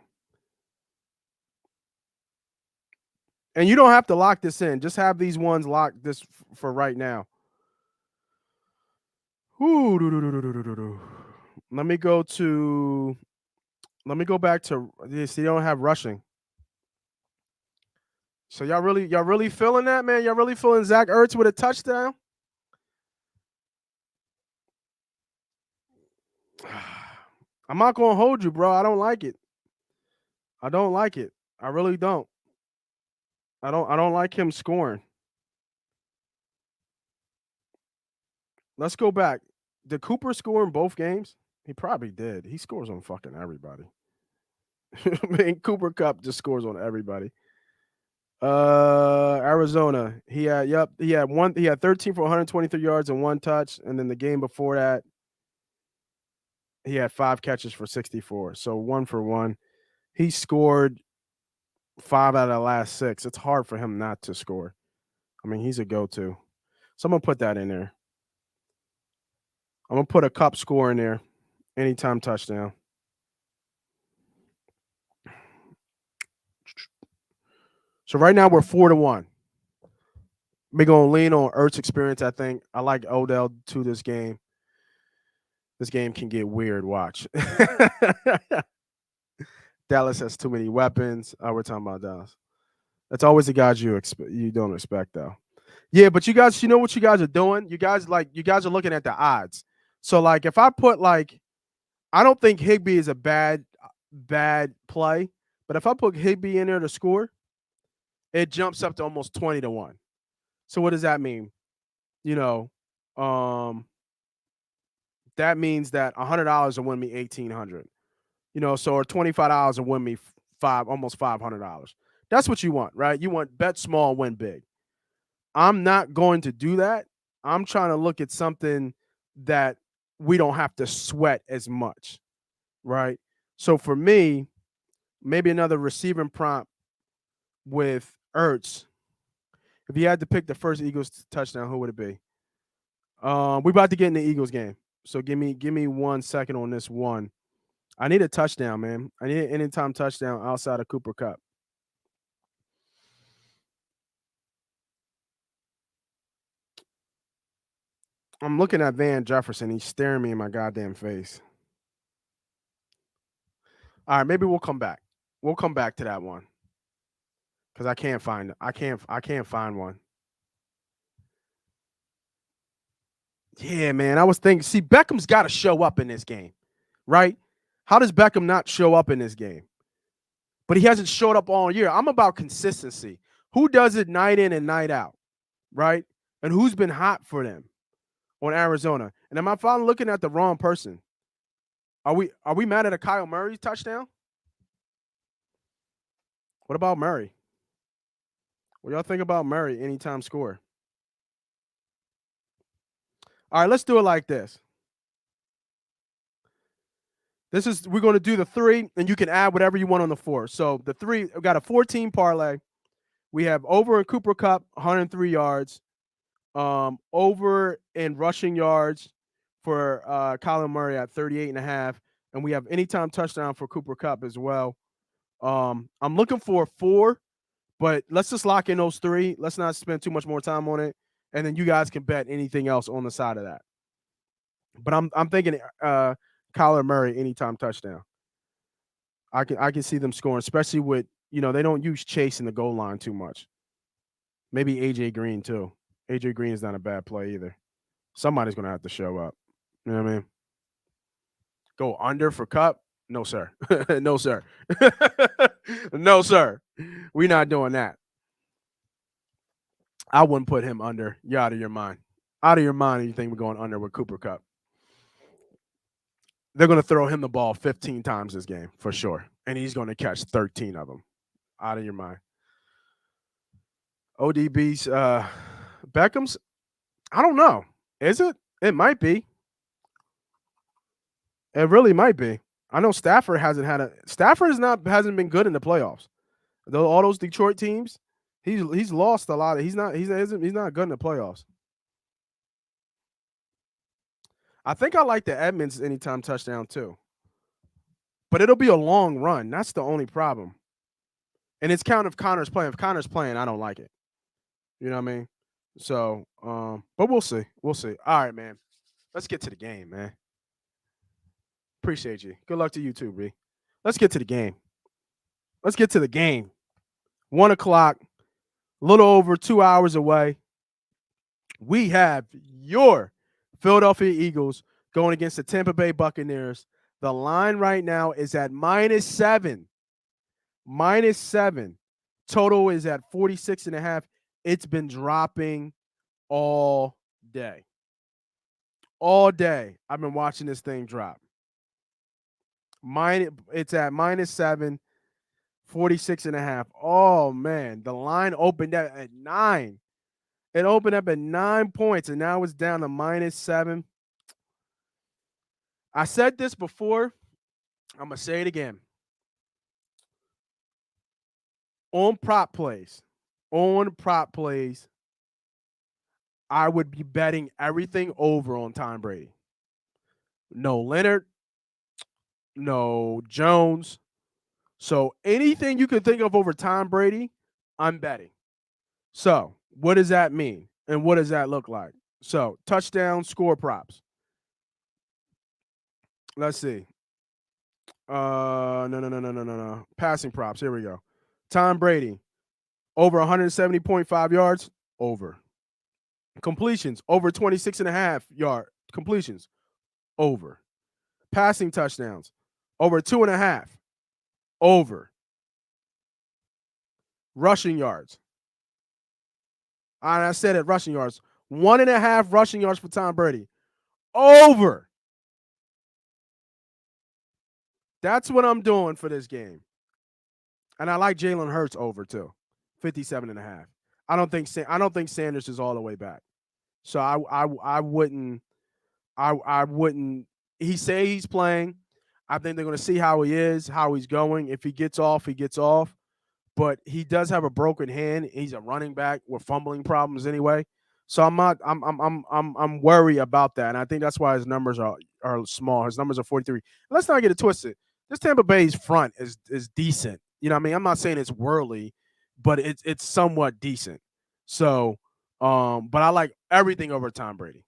And you don't have to lock this in. Just have these ones locked this for right now. Let me go back to this. You don't have rushing. So y'all really feeling that, man? Y'all really feeling Zach Ertz with a touchdown? I'm not gonna hold you, bro. I don't like it. I don't like it. I really don't. I don't like him scoring. Let's go back. Did Cooper score in both games? He probably did. He scores on fucking everybody. Man, Cooper Kupp just scores on everybody. Arizona. He had 13 for 123 yards and 1 touch. And then the game before that, he had 5 catches for 64. So 1 for 1. He scored 5 out of the last 6. It's hard for him not to score. I mean, he's a go-to. So I'm going to put that in there. I'm going to put a Kupp score in there. Anytime touchdown. So right now we're 4-1. We're going to lean on Ertz experience, I think. I like Odell to this game. This game can get weird. Watch. Dallas has too many weapons. We're talking about Dallas. That's always the guys you don't expect, though. Yeah, but you guys, you know what you guys are doing? You guys are looking at the odds. So, like, if I put, like, I don't think Higbee is a bad play, but if I put Higbee in there to score, it jumps up to almost 20-1. So what does that mean? You know, that means that $100 will win me $1,800. So or $25 will win me almost $500. That's what you want, right? You want bet small, win big. I'm not going to do that. I'm trying to look at something that we don't have to sweat as much, right? So for me, maybe another receiving prompt with Ertz. If you had to pick the first Eagles touchdown, who would it be? We about to get in the Eagles game, so give me 1 second on this one. I need a touchdown, man. I need an anytime touchdown outside of Cooper Kupp. I'm looking at Van Jefferson. He's staring me in my goddamn face. All right, maybe we'll come back. We'll come back to that one because I can't find it. I can't find one. Yeah, man. I was thinking. See, Beckham's got to show up in this game, right? How does Beckham not show up in this game? But he hasn't showed up all year. I'm about consistency. Who does it night in and night out, right? And who's been hot for them on Arizona? And am I finally looking at the wrong person? Are we mad at a Kyle Murray touchdown? What about Murray? What y'all think about Murray anytime score? All right, let's do it like this. We're going to do the 3, and you can add whatever you want on the 4. So the 3, we got a 14 parlay. We have over in Cooper Kupp, 103 yards. Over in rushing yards for Kyler Murray at 38.5. And we have anytime touchdown for Cooper Kupp as well. I'm looking for 4, but let's just lock in those 3. Let's not spend too much more time on it. And then you guys can bet anything else on the side of that. But I'm thinking Kyler Murray anytime touchdown. I can see them scoring, especially with, they don't use Chase in the goal line too much. Maybe AJ Green too. AJ Green is not a bad play either. Somebody's going to have to show up. You know what I mean? Go under for Kupp? No, sir. No, sir. No, sir. We're not doing that. I wouldn't put him under. You're out of your mind. Out of your mind if you think we're going under with Cooper Kupp. They're going to throw him the ball 15 times this game for sure. And he's going to catch 13 of them. Out of your mind. ODB's Beckham's, I don't know. Is it? It might be. It really might be. I know Stafford hasn't been good in the playoffs. Though all those Detroit teams, he's lost a lot. He's not good in the playoffs. I think I like the Edmonds anytime touchdown too. But it'll be a long run. That's the only problem. And it's count if Connor's playing. If Connor's playing, I don't like it. You know what I mean? So, but we'll see. We'll see. All right, man. Let's get to the game, man. Appreciate you. Good luck to you too, B. Let's get to the game. 1 o'clock, a little over 2 hours away. We have your Philadelphia Eagles going against the Tampa Bay Buccaneers. The line right now is at -7. -7. Total is at 46.5. It's been dropping all day. All day. I've been watching this thing drop. It's at -7, 46.5. Oh, man. The line opened at 9. It opened up at 9 points, and now it's down to -7. I said this before. I'm going to say it again. On prop plays, I would be betting everything over on Tom Brady. No Leonard, no Jones. So anything you could think of over Tom Brady, I'm betting. So what does that mean? And what does that look like? So touchdown score props. Let's see. No. Passing props. Here we go. Tom Brady, over 170.5 yards, over. Completions, over 26.5 yard completions, over. Passing touchdowns, over 2.5, over. Rushing yards. And I said it, rushing yards. 1.5 rushing yards for Tom Brady, over. That's what I'm doing for this game. And I like Jalen Hurts over too, 57.5. I don't think Sanders is all the way back. So I wouldn't. I wouldn't. He say he's playing. I think they're going to see how he is, how he's going. If he gets off, he gets off. But he does have a broken hand. He's a running back with fumbling problems anyway. So I'm not. I'm worried about that, and I think that's why his numbers are small. His numbers are 43. Let's not get it twisted. This Tampa Bay's front is decent. You know what I mean? I'm not saying it's worldly, but it's somewhat decent. So, but I like everything over Tom Brady.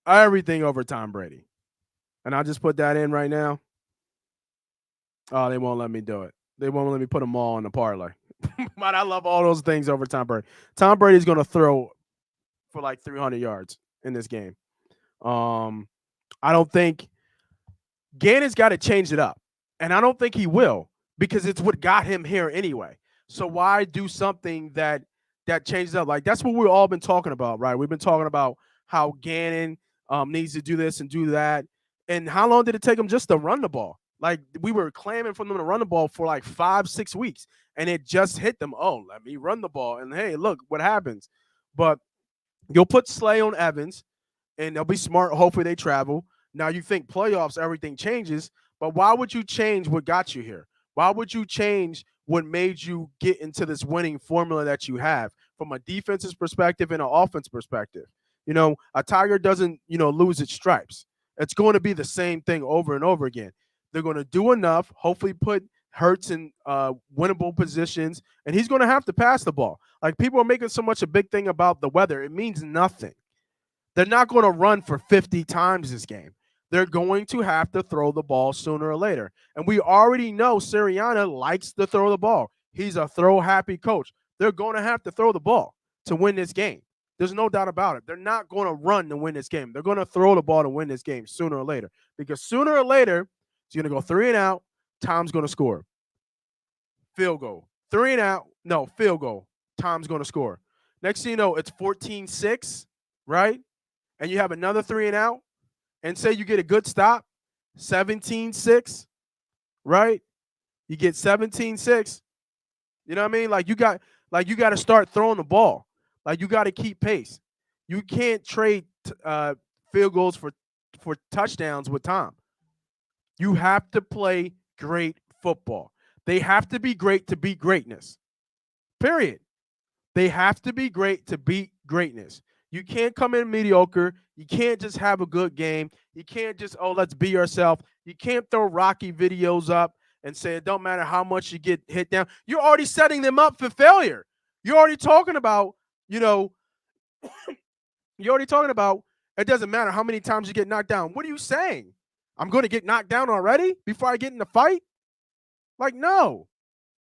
Everything over Tom Brady. And I'll just put that in right now. Oh, they won't let me do it. They won't let me put them all on the parlay. But I love all those things over Tom Brady. Tom Brady's going to throw for like 300 yards in this game. I don't think Gannon's got to change it up. And I don't think he will because it's what got him here anyway. So why do something that changes up? Like that's what we've all been talking about, right? We've been talking about how Gannon needs to do this and do that. And how long did it take him just to run the ball? Like we were clamoring for them to run the ball for like 5-6 weeks, and it just hit them. Oh, let me run the ball, and hey, look what happens. But you'll put Slay on Evans, and they'll be smart. Hopefully, they travel. Now you think playoffs, everything changes, but why would you change what got you here? Why would you change what made you get into this winning formula that you have from a defensive perspective and an offense perspective? You know, a tiger doesn't, lose its stripes. It's going to be the same thing over and over again. They're going to do enough, hopefully put Hurts in winnable positions, and he's going to have to pass the ball. Like people are making so much a big thing about the weather. It means nothing. They're not going to run for 50 times this game. They're going to have to throw the ball sooner or later. And we already know Sirianni likes to throw the ball. He's a throw-happy coach. They're going to have to throw the ball to win this game. There's no doubt about it. They're not going to run to win this game. They're going to throw the ball to win this game sooner or later. Because sooner or later, it's going to go 3 and out. Tom's going to score. Field goal. 3 and out. No, field goal. Tom's going to score. Next thing you know, it's 14-6, right? And you have another 3 and out. And say you get a good stop, 17-6, right? You get 17-6. You know what I mean? Like you got to start throwing the ball. Like you got to keep pace. You can't trade field goals for touchdowns with Tom. You have to play great football. They have to be great to beat greatness. Period. They have to be great to beat greatness. You can't come in mediocre. You can't just have a good game. You can't just, let's be yourself. You can't throw rocky videos up and say it don't matter how much you get hit down. You're already setting them up for failure. You're already talking about, you're already talking about it doesn't matter how many times you get knocked down. What are you saying? I'm going to get knocked down already before I get in the fight? Like, no.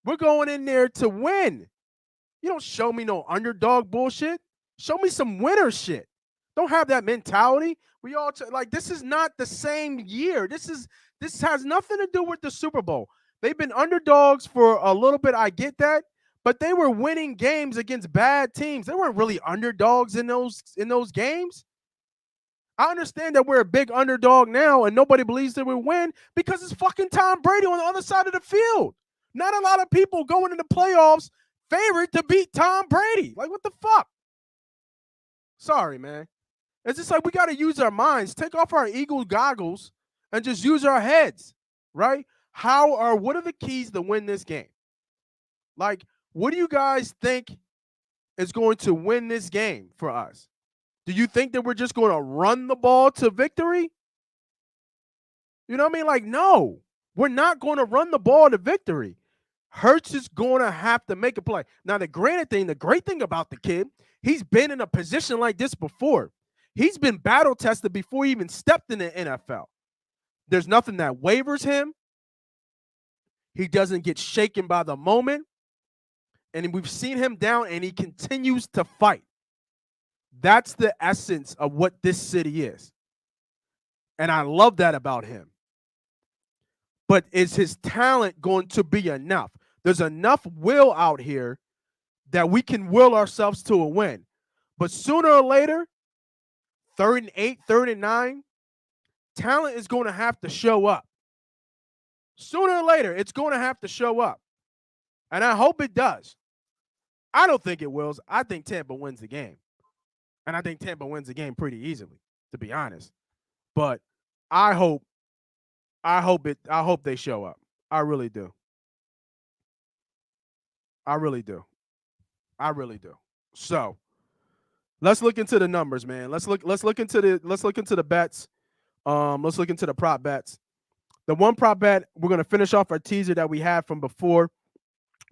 We're going in there to win. You don't show me no underdog bullshit. Show me some winner shit. Don't have that mentality. We all this is not the same year. This has nothing to do with the Super Bowl. They've been underdogs for a little bit. I get that, but they were winning games against bad teams. They weren't really underdogs in those games. I understand that we're a big underdog now and nobody believes that we win because it's fucking Tom Brady on the other side of the field. Not a lot of people going into the playoffs favored to beat Tom Brady. Like, what the fuck? Sorry, man. It's just like we got to use our minds, take off our eagle goggles, and just use our heads, right? What are the keys to win this game? Like, what do you guys think is going to win this game for us? Do you think that we're just going to run the ball to victory? You know what I mean? Like, no, we're not going to run the ball to victory. Hurts is going to have to make a play. Now, the great thing about the kid, he's been in a position like this before. He's been battle tested before he even stepped in the NFL. There's nothing that wavers him. He doesn't get shaken by the moment. And we've seen him down, and he continues to fight. That's the essence of what this city is. And I love that about him. But is his talent going to be enough? There's enough will out here that we can will ourselves to a win. But sooner or later, 3rd and 8, 3rd and 9, talent is going to have to show up. Sooner or later, it's going to have to show up. And I hope it does. I don't think it will. I think Tampa wins the game. And I think Tampa wins the game pretty easily, to be honest. But I hope they show up. I really do. I really do. So let's look into the numbers, man. Let's look into the bets. Let's look into the prop bets. The one prop bet, we're gonna finish off our teaser that we had from before.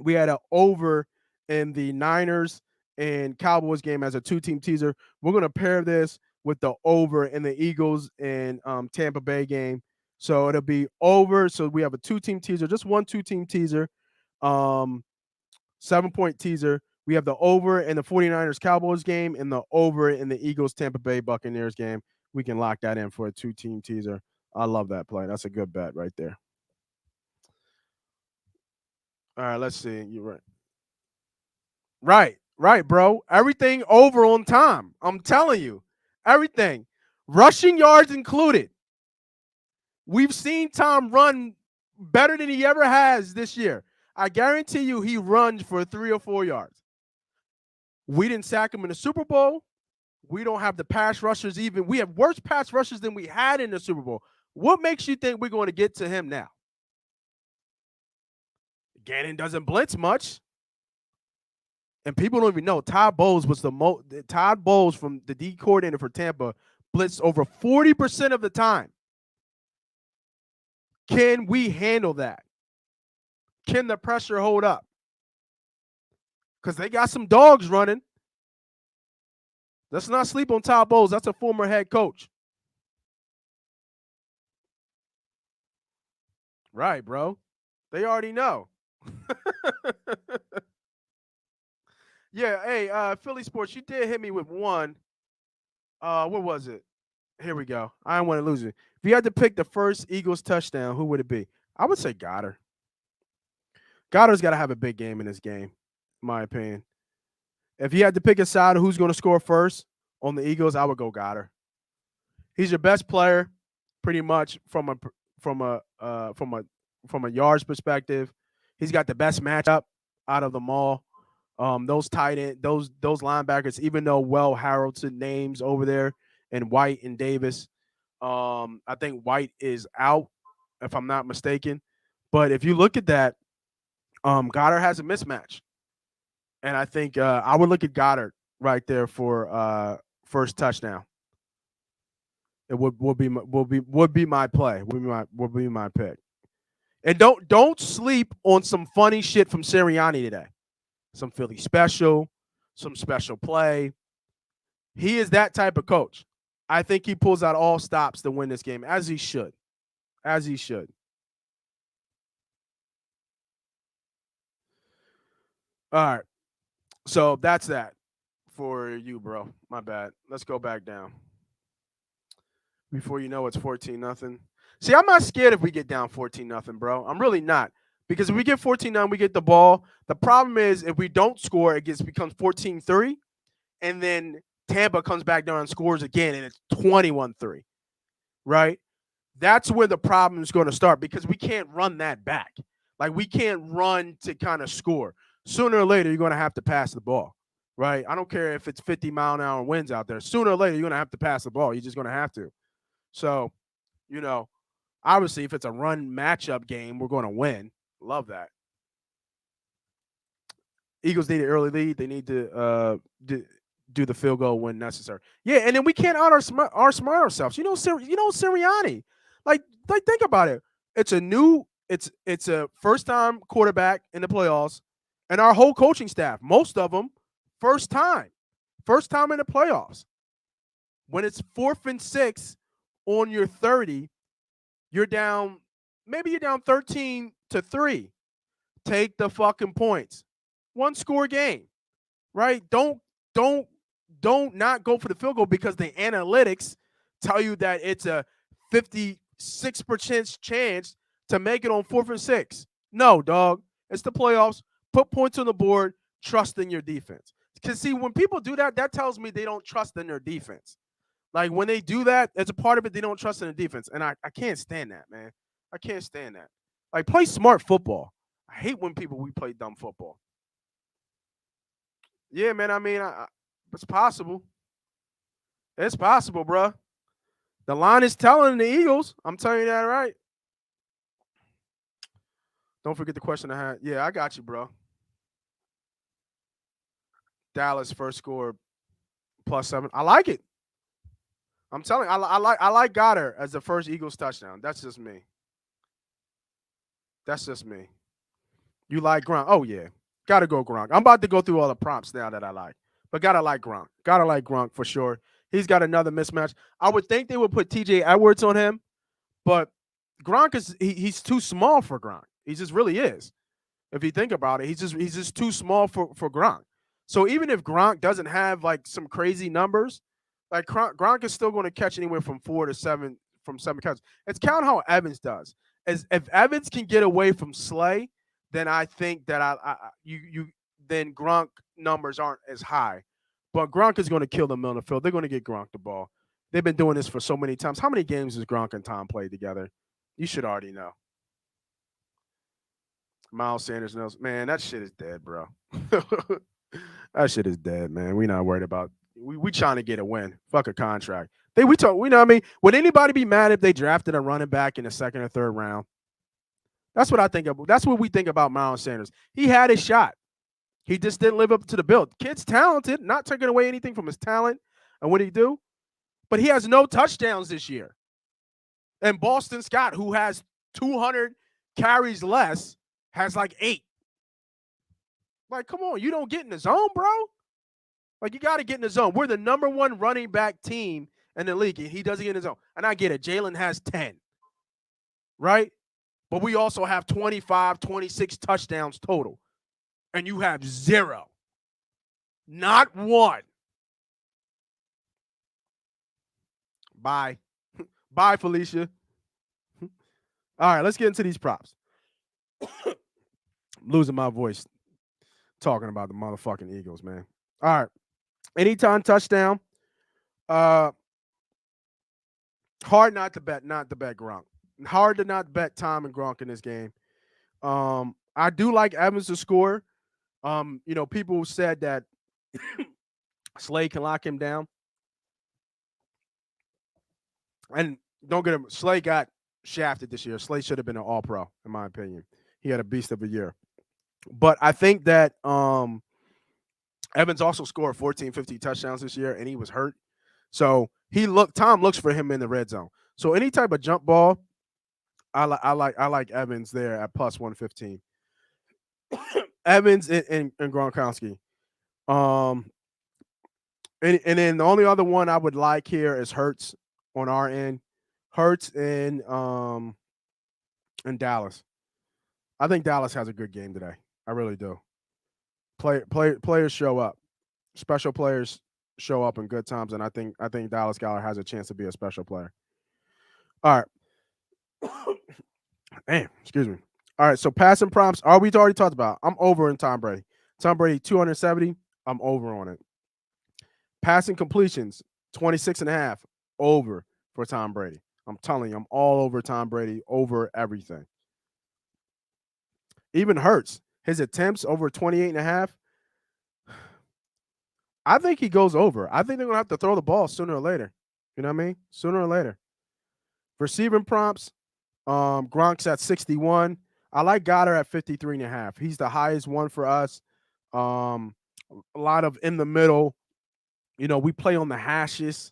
We had an over in the Niners and Cowboys game as a 2-team teaser. We're gonna pair this with the over in the Eagles and Tampa Bay game. So it'll be over. So we have a 2-team teaser, just one 2-team teaser, 7-point teaser. We have the over in the 49ers Cowboys game and the over in the Eagles Tampa Bay Buccaneers game. We can lock that in for a 2-team teaser. I love that play. That's a good bet right there. All right, let's see. You're right. Right, bro. Everything over on time. I'm telling you. Everything. Rushing yards included. We've seen Tom run better than he ever has this year. I guarantee you he runs for 3 or 4 yards. We didn't sack him in the Super Bowl. We don't have the pass rushers even. We have worse pass rushers than we had in the Super Bowl. What makes you think we're going to get to him now? Gannon doesn't blitz much. And people don't even know Todd Bowles was Todd Bowles from the D coordinator for Tampa blitzed over 40% of the time. Can we handle that? Can the pressure hold up? Because they got some dogs running. Let's not sleep on Todd Bowles. That's a former head coach. Right, bro. They already know. Yeah, hey, Philly Sports, you did hit me with one. What was it? Here we go. I don't want to lose it. If you had to pick the first Eagles touchdown, who would it be? I would say Goddard. Goddard's got to have a big game in this game, in my opinion. If you had to pick a side of who's going to score first on the Eagles, I would go Goddard. He's your best player, pretty much from a yards perspective. He's got the best matchup out of them all. Those tight end, those linebackers, even though well heralded names over there, and White and Davis. I think White is out, if I'm not mistaken. But if you look at that, Goddard has a mismatch, and I think I would look at Goddard right there for first touchdown. It would be my play. Would be my pick. And don't sleep on some funny shit from Sirianni today. Some Philly special, some special play. He is that type of coach. I think he pulls out all stops to win this game, as he should. As he should. All right. So that's that for you, bro. My bad. Let's go back down. Before you know it's 14-0. See, I'm not scared if we get down 14-0, bro. I'm really not. Because if we get 14-0, we get the ball. The problem is if we don't score, it becomes 14-3. And then Tampa comes back down and scores again, and it's 21-3. Right? That's where the problem is going to start because we can't run that back. Like, we can't run to kind of score. Sooner or later, you're going to have to pass the ball. Right? I don't care if it's 50-mile-an-hour winds out there. Sooner or later, you're going to have to pass the ball. You're just going to have to. So, obviously, if it's a run matchup game, we're going to win. Love that. Eagles need an early lead. They need to do the field goal when necessary. Yeah, and then we can't outsmart ourselves. Sirianni. Like think about it. It's a first-time quarterback in the playoffs, and our whole coaching staff, most of them, first time in the playoffs. When it's 4th and 6 on your 30, you're down 13-3. Take the fucking points. 1-score game, right? Don't not go for the field goal because the analytics tell you that it's a 56% chance to make it on 4th and 6. No, dog. It's the playoffs. Put points on the board. Trust in your defense. Because, see, when people do that, that tells me they don't trust in their defense. Like when they do that, it's a part of it they don't trust in the defense. And I can't stand that, man. I can't stand that. Like play smart football. I hate when we play dumb football. Yeah, man. I mean, it's possible. It's possible, bro. The line is telling the Eagles. I'm telling you that right. Don't forget the question I had. Yeah, I got you, bro. Dallas first score +7. I like it. I'm telling you, I like Goddard as the first Eagles touchdown. That's just me. That's just me. You like Gronk? Oh yeah, gotta go Gronk. I'm about to go through all the prompts now that I like, but gotta like Gronk. Gotta like Gronk for sure. He's got another mismatch. I would think they would put T.J. Edwards on him, but Gronk he's too small for Gronk. He just really is. If you think about it, he's just too small for Gronk. So even if Gronk doesn't have like some crazy numbers, like Gronk is still going to catch anywhere from 4 to 7 from 7 catches. It's count how Evans does. As if Evans can get away from Slay, then I think that then Gronk numbers aren't as high. But Gronk is going to kill them on the field. They're going to get Gronk the ball. They've been doing this for so many times. How many games has Gronk and Tom played together? You should already know. Miles Sanders knows. Man, that shit is dead, bro. That shit is dead, man. We not worried about. We trying to get a win. Fuck a contract. We know what I mean. Would anybody be mad if they drafted a running back in the second or third round? That's what I think of. That's what we think about Miles Sanders. He had his shot. He just didn't live up to the bill. Kid's talented, not taking away anything from his talent and what he do, but he has no touchdowns this year. And Boston Scott, who has 200 carries less, has like 8. Like, come on, you don't get in the zone, bro. Like, you got to get in the zone. We're the number 1 running back team in the league, and he doesn't get in the zone. And I get it. Jalen has 10, right? But we also have 25, 26 touchdowns total. And you have 0. Not 1. Bye. Bye, Felicia. All right, let's get into these props. I'm losing my voice talking about the motherfucking Eagles, man. All right. Anytime touchdown. Hard not to bet Gronk. Hard to not bet Tom and Gronk in this game. I do like Evans to score. People said that Slade can lock him down. And don't get him. Slade got shafted this year. Slade should have been an all-pro, in my opinion. He had a beast of a year. But I think that Evans also scored 14, 15 touchdowns this year, and he was hurt. So Tom looks for him in the red zone. So any type of jump ball, I like Evans there at +115. Evans and Gronkowski. And then the only other one I would like here is Hurts on our end. Hurts and Dallas. I think Dallas has a good game today. I really do. Players show up. Special players show up in good times, and I think Dallas Goddard has a chance to be a special player. All right. Damn, excuse me. All right, so passing prompts. We already talked about. I'm over in Tom Brady. Tom Brady 270. I'm over on it. Passing completions 26.5. Over for Tom Brady. I'm telling you, I'm all over Tom Brady, over everything. Even Hurts, his attempts over 28.5. I think he goes over. I think they're going to have to throw the ball sooner or later. You know what I mean? Sooner or later. Receiving prompts, Gronk's at 61. I like Goddard at 53.5. He's the highest one for us. A lot of in the middle. We play on the hashes.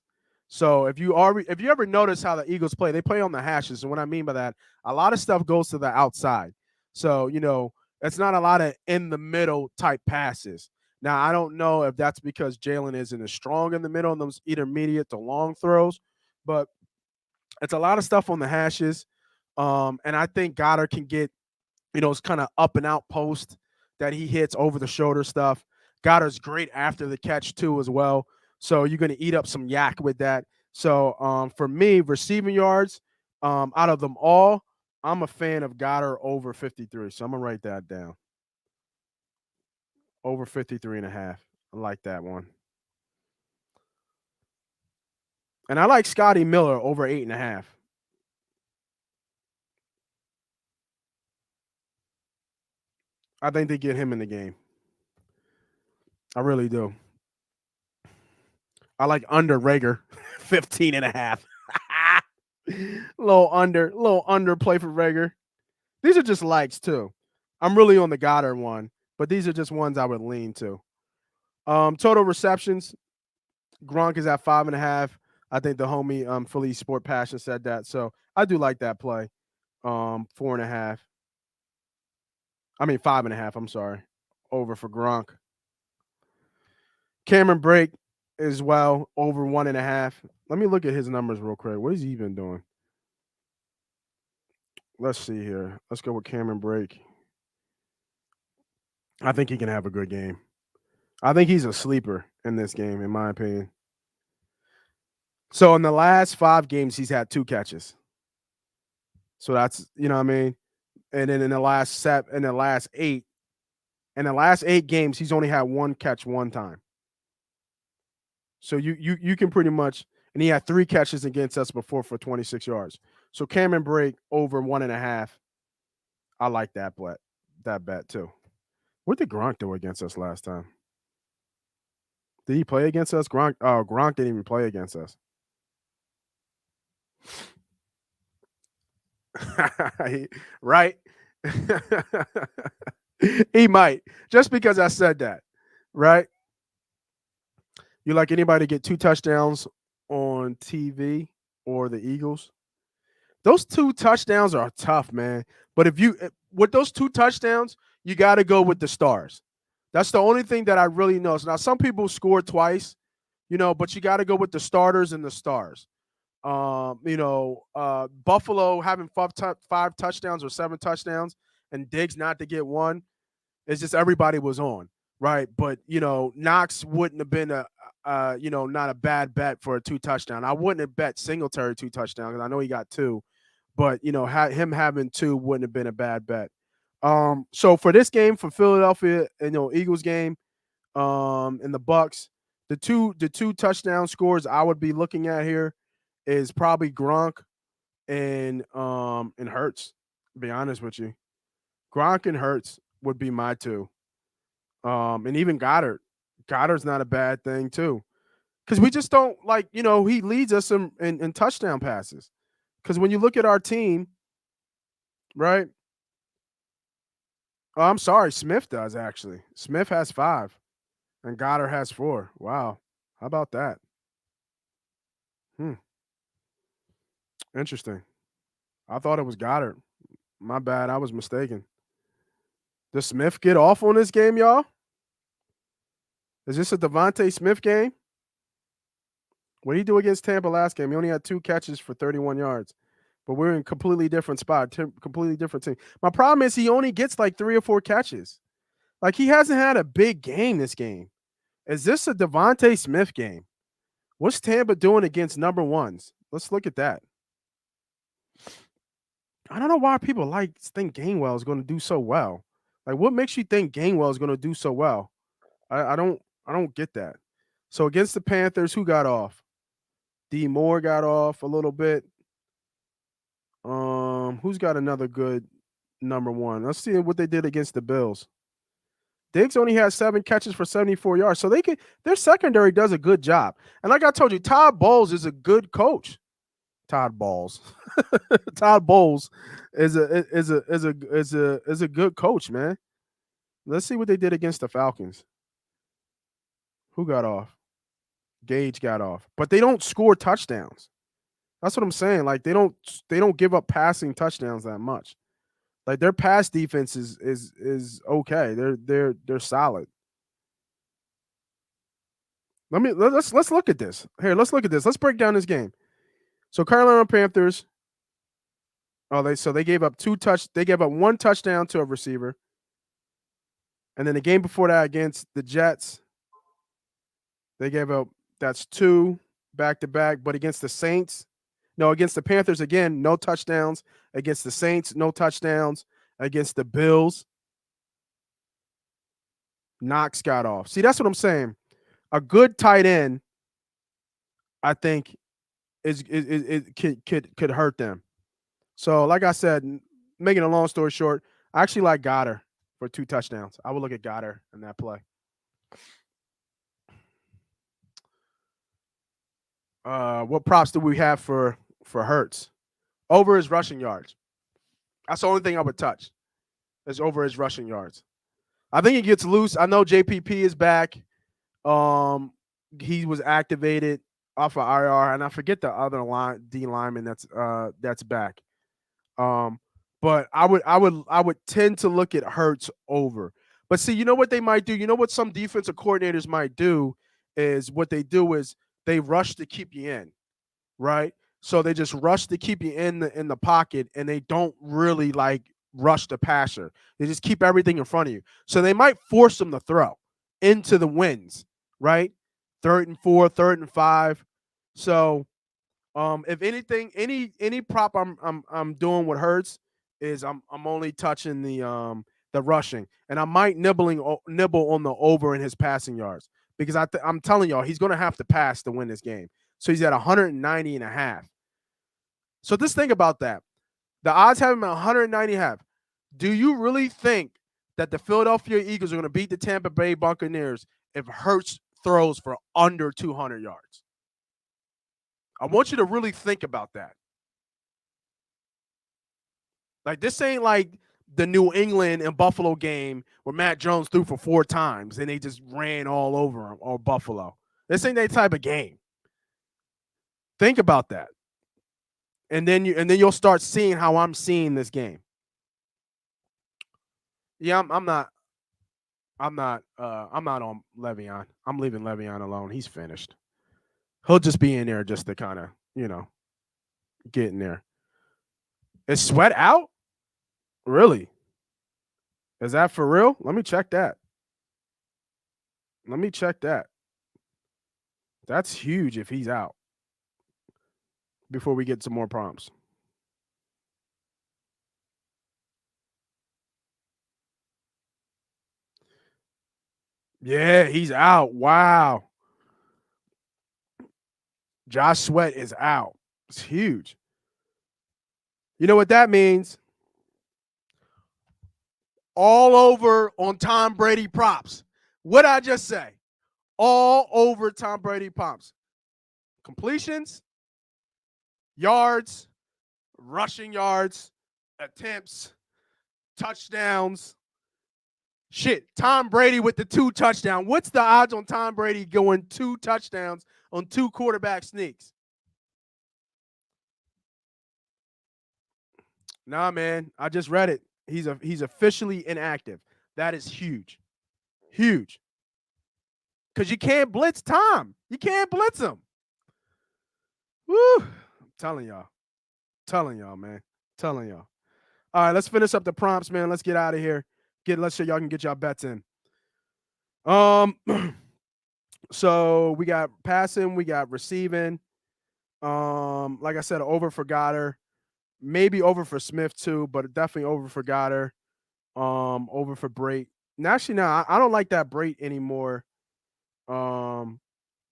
So if you ever notice how the Eagles play, they play on the hashes. And what I mean by that, a lot of stuff goes to the outside. So, it's not a lot of in the middle type passes. Now, I don't know if that's because Jalen isn't as strong in the middle in those intermediate to long throws, but it's a lot of stuff on the hashes. And I think Goddard can get, it's kind of up and out post that he hits over the shoulder stuff. Goddard's great after the catch too as well. So you're going to eat up some yak with that. So for me, receiving yards, out of them all, I'm a fan of Goddard over 53. So I'm going to write that down. Over 53.5. I like that one. And I like Scotty Miller over 8.5. I think they get him in the game. I really do. I like under Rager, 15.5. little under play for Rager. These are just likes too. I'm really on the Goddard one, but these are just ones I would lean to. Total receptions, Gronk is at 5.5. I think the homie Philly Sport Passion said that, so I do like that play. 4.5. I mean 5.5. I'm sorry, over for Gronk. Cameron Brake as well, over 1.5. Let me look at his numbers real quick. What has he been doing? Let's see here. Let's go with Cameron Brake. I think he can have a good game. I think he's a sleeper in this game, in my opinion. So in the last 5 games, he's had 2 catches. So that's, you know what I mean? And then in the last 8 games, he's only had 1 catch 1 time. So you can pretty much, and he had 3 catches against us before for 26 yards. So Cameron Brake over 1.5. I like that bet too. What did Gronk do against us last time? Did he play against us? Gronk didn't even play against us. Right? He might, just because I said that, right? You like anybody to get 2 touchdowns on TV or the Eagles? Those 2 touchdowns are tough, man. But with those 2 touchdowns, you got to go with the stars. That's the only thing that I really know. So now some people score twice, but you got to go with the starters and the stars. Buffalo having 5 touchdowns or 7 touchdowns and Diggs not to get 1. It's just everybody was on, right? But Knox wouldn't have been not a bad bet for a 2 touchdown. I wouldn't have bet Singletary 2 touchdowns because I know he got 2, but him having 2 wouldn't have been a bad bet. So for this game, for Philadelphia, Eagles game, and the Bucks, the two touchdown scores I would be looking at here is probably Gronk and Hurts. To be honest with you, Gronk and Hurts would be my 2. And even Goddard. Goddard's not a bad thing too, because we just don't he leads us in touchdown passes. Because when you look at our team, right? Oh, I'm sorry, Smith does actually. Smith has 5, and Goddard has 4. Wow, how about that? Interesting. I thought it was Goddard. My bad, I was mistaken. Does Smith get off on this game, y'all? Is this a Devontae Smith game? What did he do against Tampa last game? He only had 2 catches for 31 yards. But we're in a completely different spot, completely different team. My problem is he only gets 3 or 4 catches. He hasn't had a big game this game. Is this a Devontae Smith game? What's Tampa doing against number 1s? Let's look at that. I don't know why people think Gainwell is going to do so well. What makes you think Gainwell is going to do so well? I don't get that. So against the Panthers, who got off? D. Moore got off a little bit. Who's got another good number 1? Let's see what they did against the Bills. Diggs only had 7 catches for 74 yards. So their secondary does a good job. And like I told you, Todd Bowles is a good coach. Todd Bowles. Todd Bowles is a good coach, man. Let's see what they did against the Falcons. Who got off? Gage got off. But they don't score touchdowns. That's what I'm saying. They don't give up passing touchdowns that much. Their pass defense is okay. They're solid. Let's look at this. Here, let's look at this. Let's break down this game. So Carolina Panthers. They gave up 2 they gave up 1 touchdown to a receiver. And then the game before that against the Jets, they gave up that's 2 back-to-back, but against the Saints, against the Panthers again, no touchdowns. Against the Saints, no touchdowns. Against the Bills, Knox got off. See, that's what I'm saying. A good tight end, I think, could hurt them. So, like I said, making a long story short, I actually like Goddard for 2 touchdowns. I would look at Goddard in that play. What props do we have for Hurts? Over his rushing yards. That's the only thing I would touch. Is over his rushing yards. I think he gets loose. I know JPP is back. He was activated off of IR, and I forget the other D lineman that's back. But I would tend to look at Hurts over. But see, you know what they might do? You know what some defensive coordinators might do is what they do is they rush to keep you in, right? So they just rush to keep you in the pocket, and they don't really like rush the passer. They just keep everything in front of you. So they might force them to throw into the wins, right? 3rd and 4, 3rd and 5. So if anything, any prop I'm doing with Hurts is I'm only touching the rushing, and I might nibble on the over in his passing yards because I'm telling y'all he's going to have to pass to win this game. So he's at 190.5. So just think about that. The odds have him at 190.5. Do you really think that the Philadelphia Eagles are going to beat the Tampa Bay Buccaneers if Hurts throws for under 200 yards? I want you to really think about that. Like, this ain't like the New England and Buffalo game where Matt Jones threw for 4 times and they just ran all over him, or Buffalo. This ain't that type of game. Think about that. And then you'll start seeing how I'm seeing this game. Yeah, I'm not on Le'Veon. I'm leaving Le'Veon alone. He's finished. He'll just be in there just to kind of, get in there. Is Sweat out? Really? Is that for real? Let me check that. That's huge if he's out. Before we get some more prompts. Yeah, he's out. Wow. Josh Sweat is out. It's huge. You know what that means? All over on Tom Brady props. What'd I just say? All over Tom Brady props. Completions, yards, rushing yards, attempts, touchdowns. Shit, Tom Brady with the 2 touchdowns. What's the odds on Tom Brady going 2 touchdowns on 2 quarterback sneaks? Nah, man. I just read it. He's officially inactive. That is huge. Huge. Because you can't blitz Tom. You can't blitz him. Woo. I'm telling y'all, man. Telling y'all. All right, let's finish up the prompts, man. Let's get out of here. Let's show y'all can get y'all bets in. So we got passing, we got receiving. Like I said, over for Goddard. Maybe over for Smith too, but definitely over for Goddard. Over for Brate. And actually, no, I don't like that Brate anymore. Damn,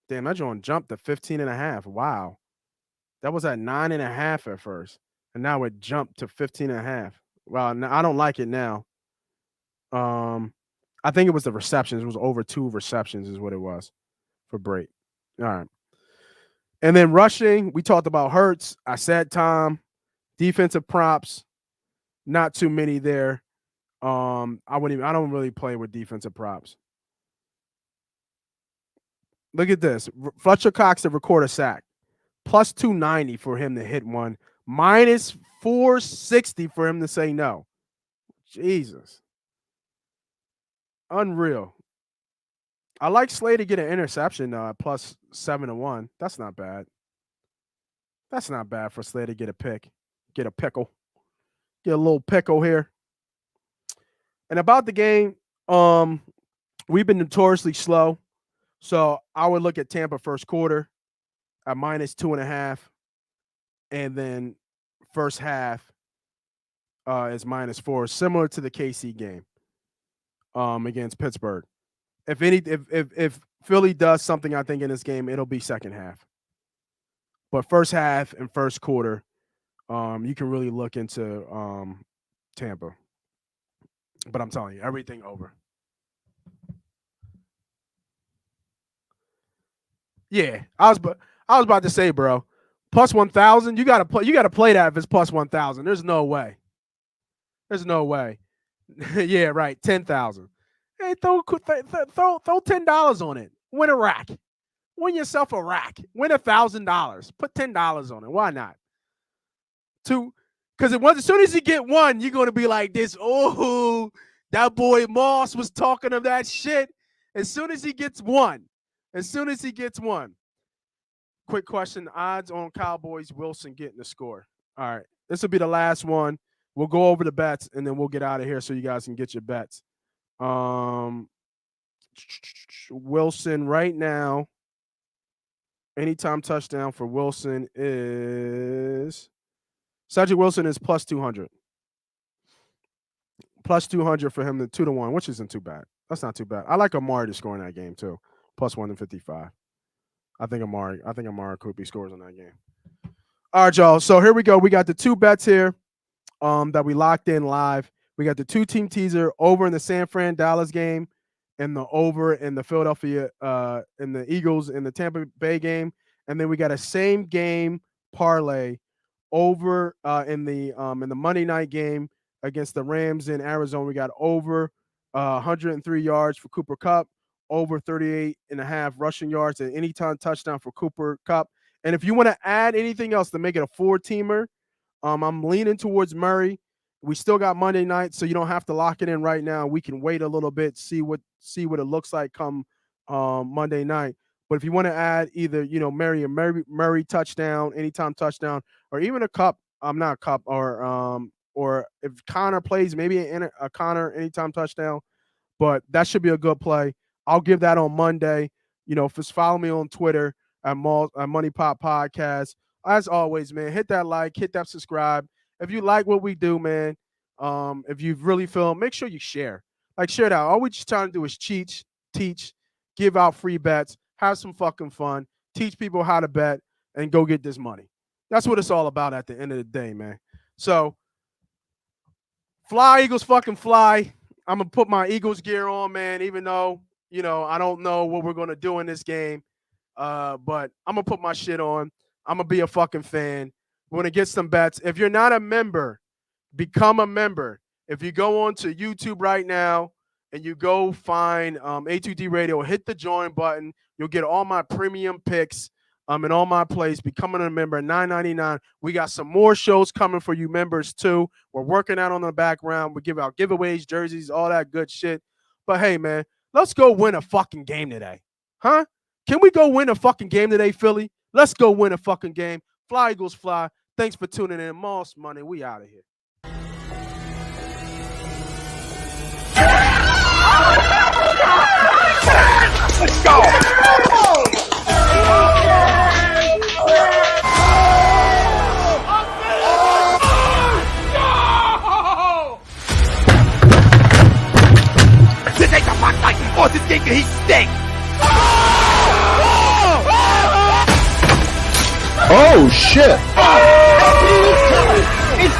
that joint jumped to 15.5. Wow. That was at 9.5 at first. And now it jumped to 15.5. Wow, I don't like it now. I think it was the receptions. It was over 2 receptions is what it was for Brate. All right. And then rushing, we talked about Hurts. I said Tom. Defensive props, not too many there. I don't really play with defensive props. Look at this. Fletcher Cox to record a sack. Plus 290 for him to hit one. Minus 460 for him to say no. Jesus. Unreal. I like Slay to get an interception at plus 7-1. That's not bad. That's not bad for Slay to get a pick. Get a pickle. Get a little pickle here. And about the game, we've been notoriously slow. So I would look at Tampa first quarter at minus 2.5. And then first half is minus 4, similar to the KC game against Pittsburgh. If Philly does something, I think in this game, it'll be second half. But first half and first quarter, you can really look into Tampa. But I'm telling you, everything over. Yeah, I was about to say, bro, plus 1,000. You gotta play that if it's plus 1,000. There's no way. Yeah, right. 10,000. Hey, throw $10 on it. Win a rack. Win yourself a rack. Win $1,000. Put $10 on it. Why not? Because as soon as you get one, you're gonna be like this. Oh, that boy Moss was talking of that shit. As soon as he gets one. Quick question: odds on Cowboys Wilson getting the score. All right, this will be the last one. We'll go over the bets and then we'll get out of here so you guys can get your bets. Wilson right now. Anytime touchdown for Wilson is Cedric Wilson is plus 200. Plus 200 for him to 2-1, which isn't too bad. That's not too bad. I like Amari to score in that game too. Plus 155. I think Amari could be scores on that game. All right, y'all. So here we go. We got the two bets here that we locked in live. We got the two-team teaser over in the San Fran Dallas game and the over in the Philadelphia in the Eagles in the Tampa Bay game. And then we got a same game parlay over in the Monday night game against the Rams in Arizona. We got over 103 yards for Cooper Kupp, over 38.5 rushing yards, and anytime touchdown for Cooper Kupp. And if you want to add anything else to make it a four-teamer, I'm leaning towards Murray. We still got Monday night, so you don't have to lock it in right now. We can wait a little bit, see what it looks like come Monday night. But if you want to add either, Murray touchdown, anytime touchdown, or even a Kupp, not Kupp, or if Connor plays, maybe a Connor anytime touchdown. But that should be a good play. I'll give that on Monday. Just follow me on Twitter at Money Pop Podcast. As always, man, hit that like, hit that subscribe. If you like what we do, man, if you really feel, make sure you share. Share it out. All we just trying to do is teach, give out free bets, have some fucking fun, teach people how to bet, and go get this money. That's what it's all about at the end of the day, man. So, fly, Eagles, fucking fly. I'm going to put my Eagles gear on, man, even though, I don't know what we're going to do in this game. But I'm going to put my shit on. I'm going to be a fucking fan. We're going to get some bets. If you're not a member, become a member. If you go on to YouTube right now and you go find A2D Radio, hit the join button. You'll get all my premium picks and all my plays. Becoming a member, $9.99. We got some more shows coming for you members too. We're working out on the background. We give out giveaways, jerseys, all that good shit. But hey, man, let's go win a fucking game today. Huh? Can we go win a fucking game today, Philly? Let's go win a fucking game. Fly, Eagles, fly. Thanks for tuning in. Moss Money. We out of here. Let's go! This ain't the box like horses think he stinks! Oh shit! It's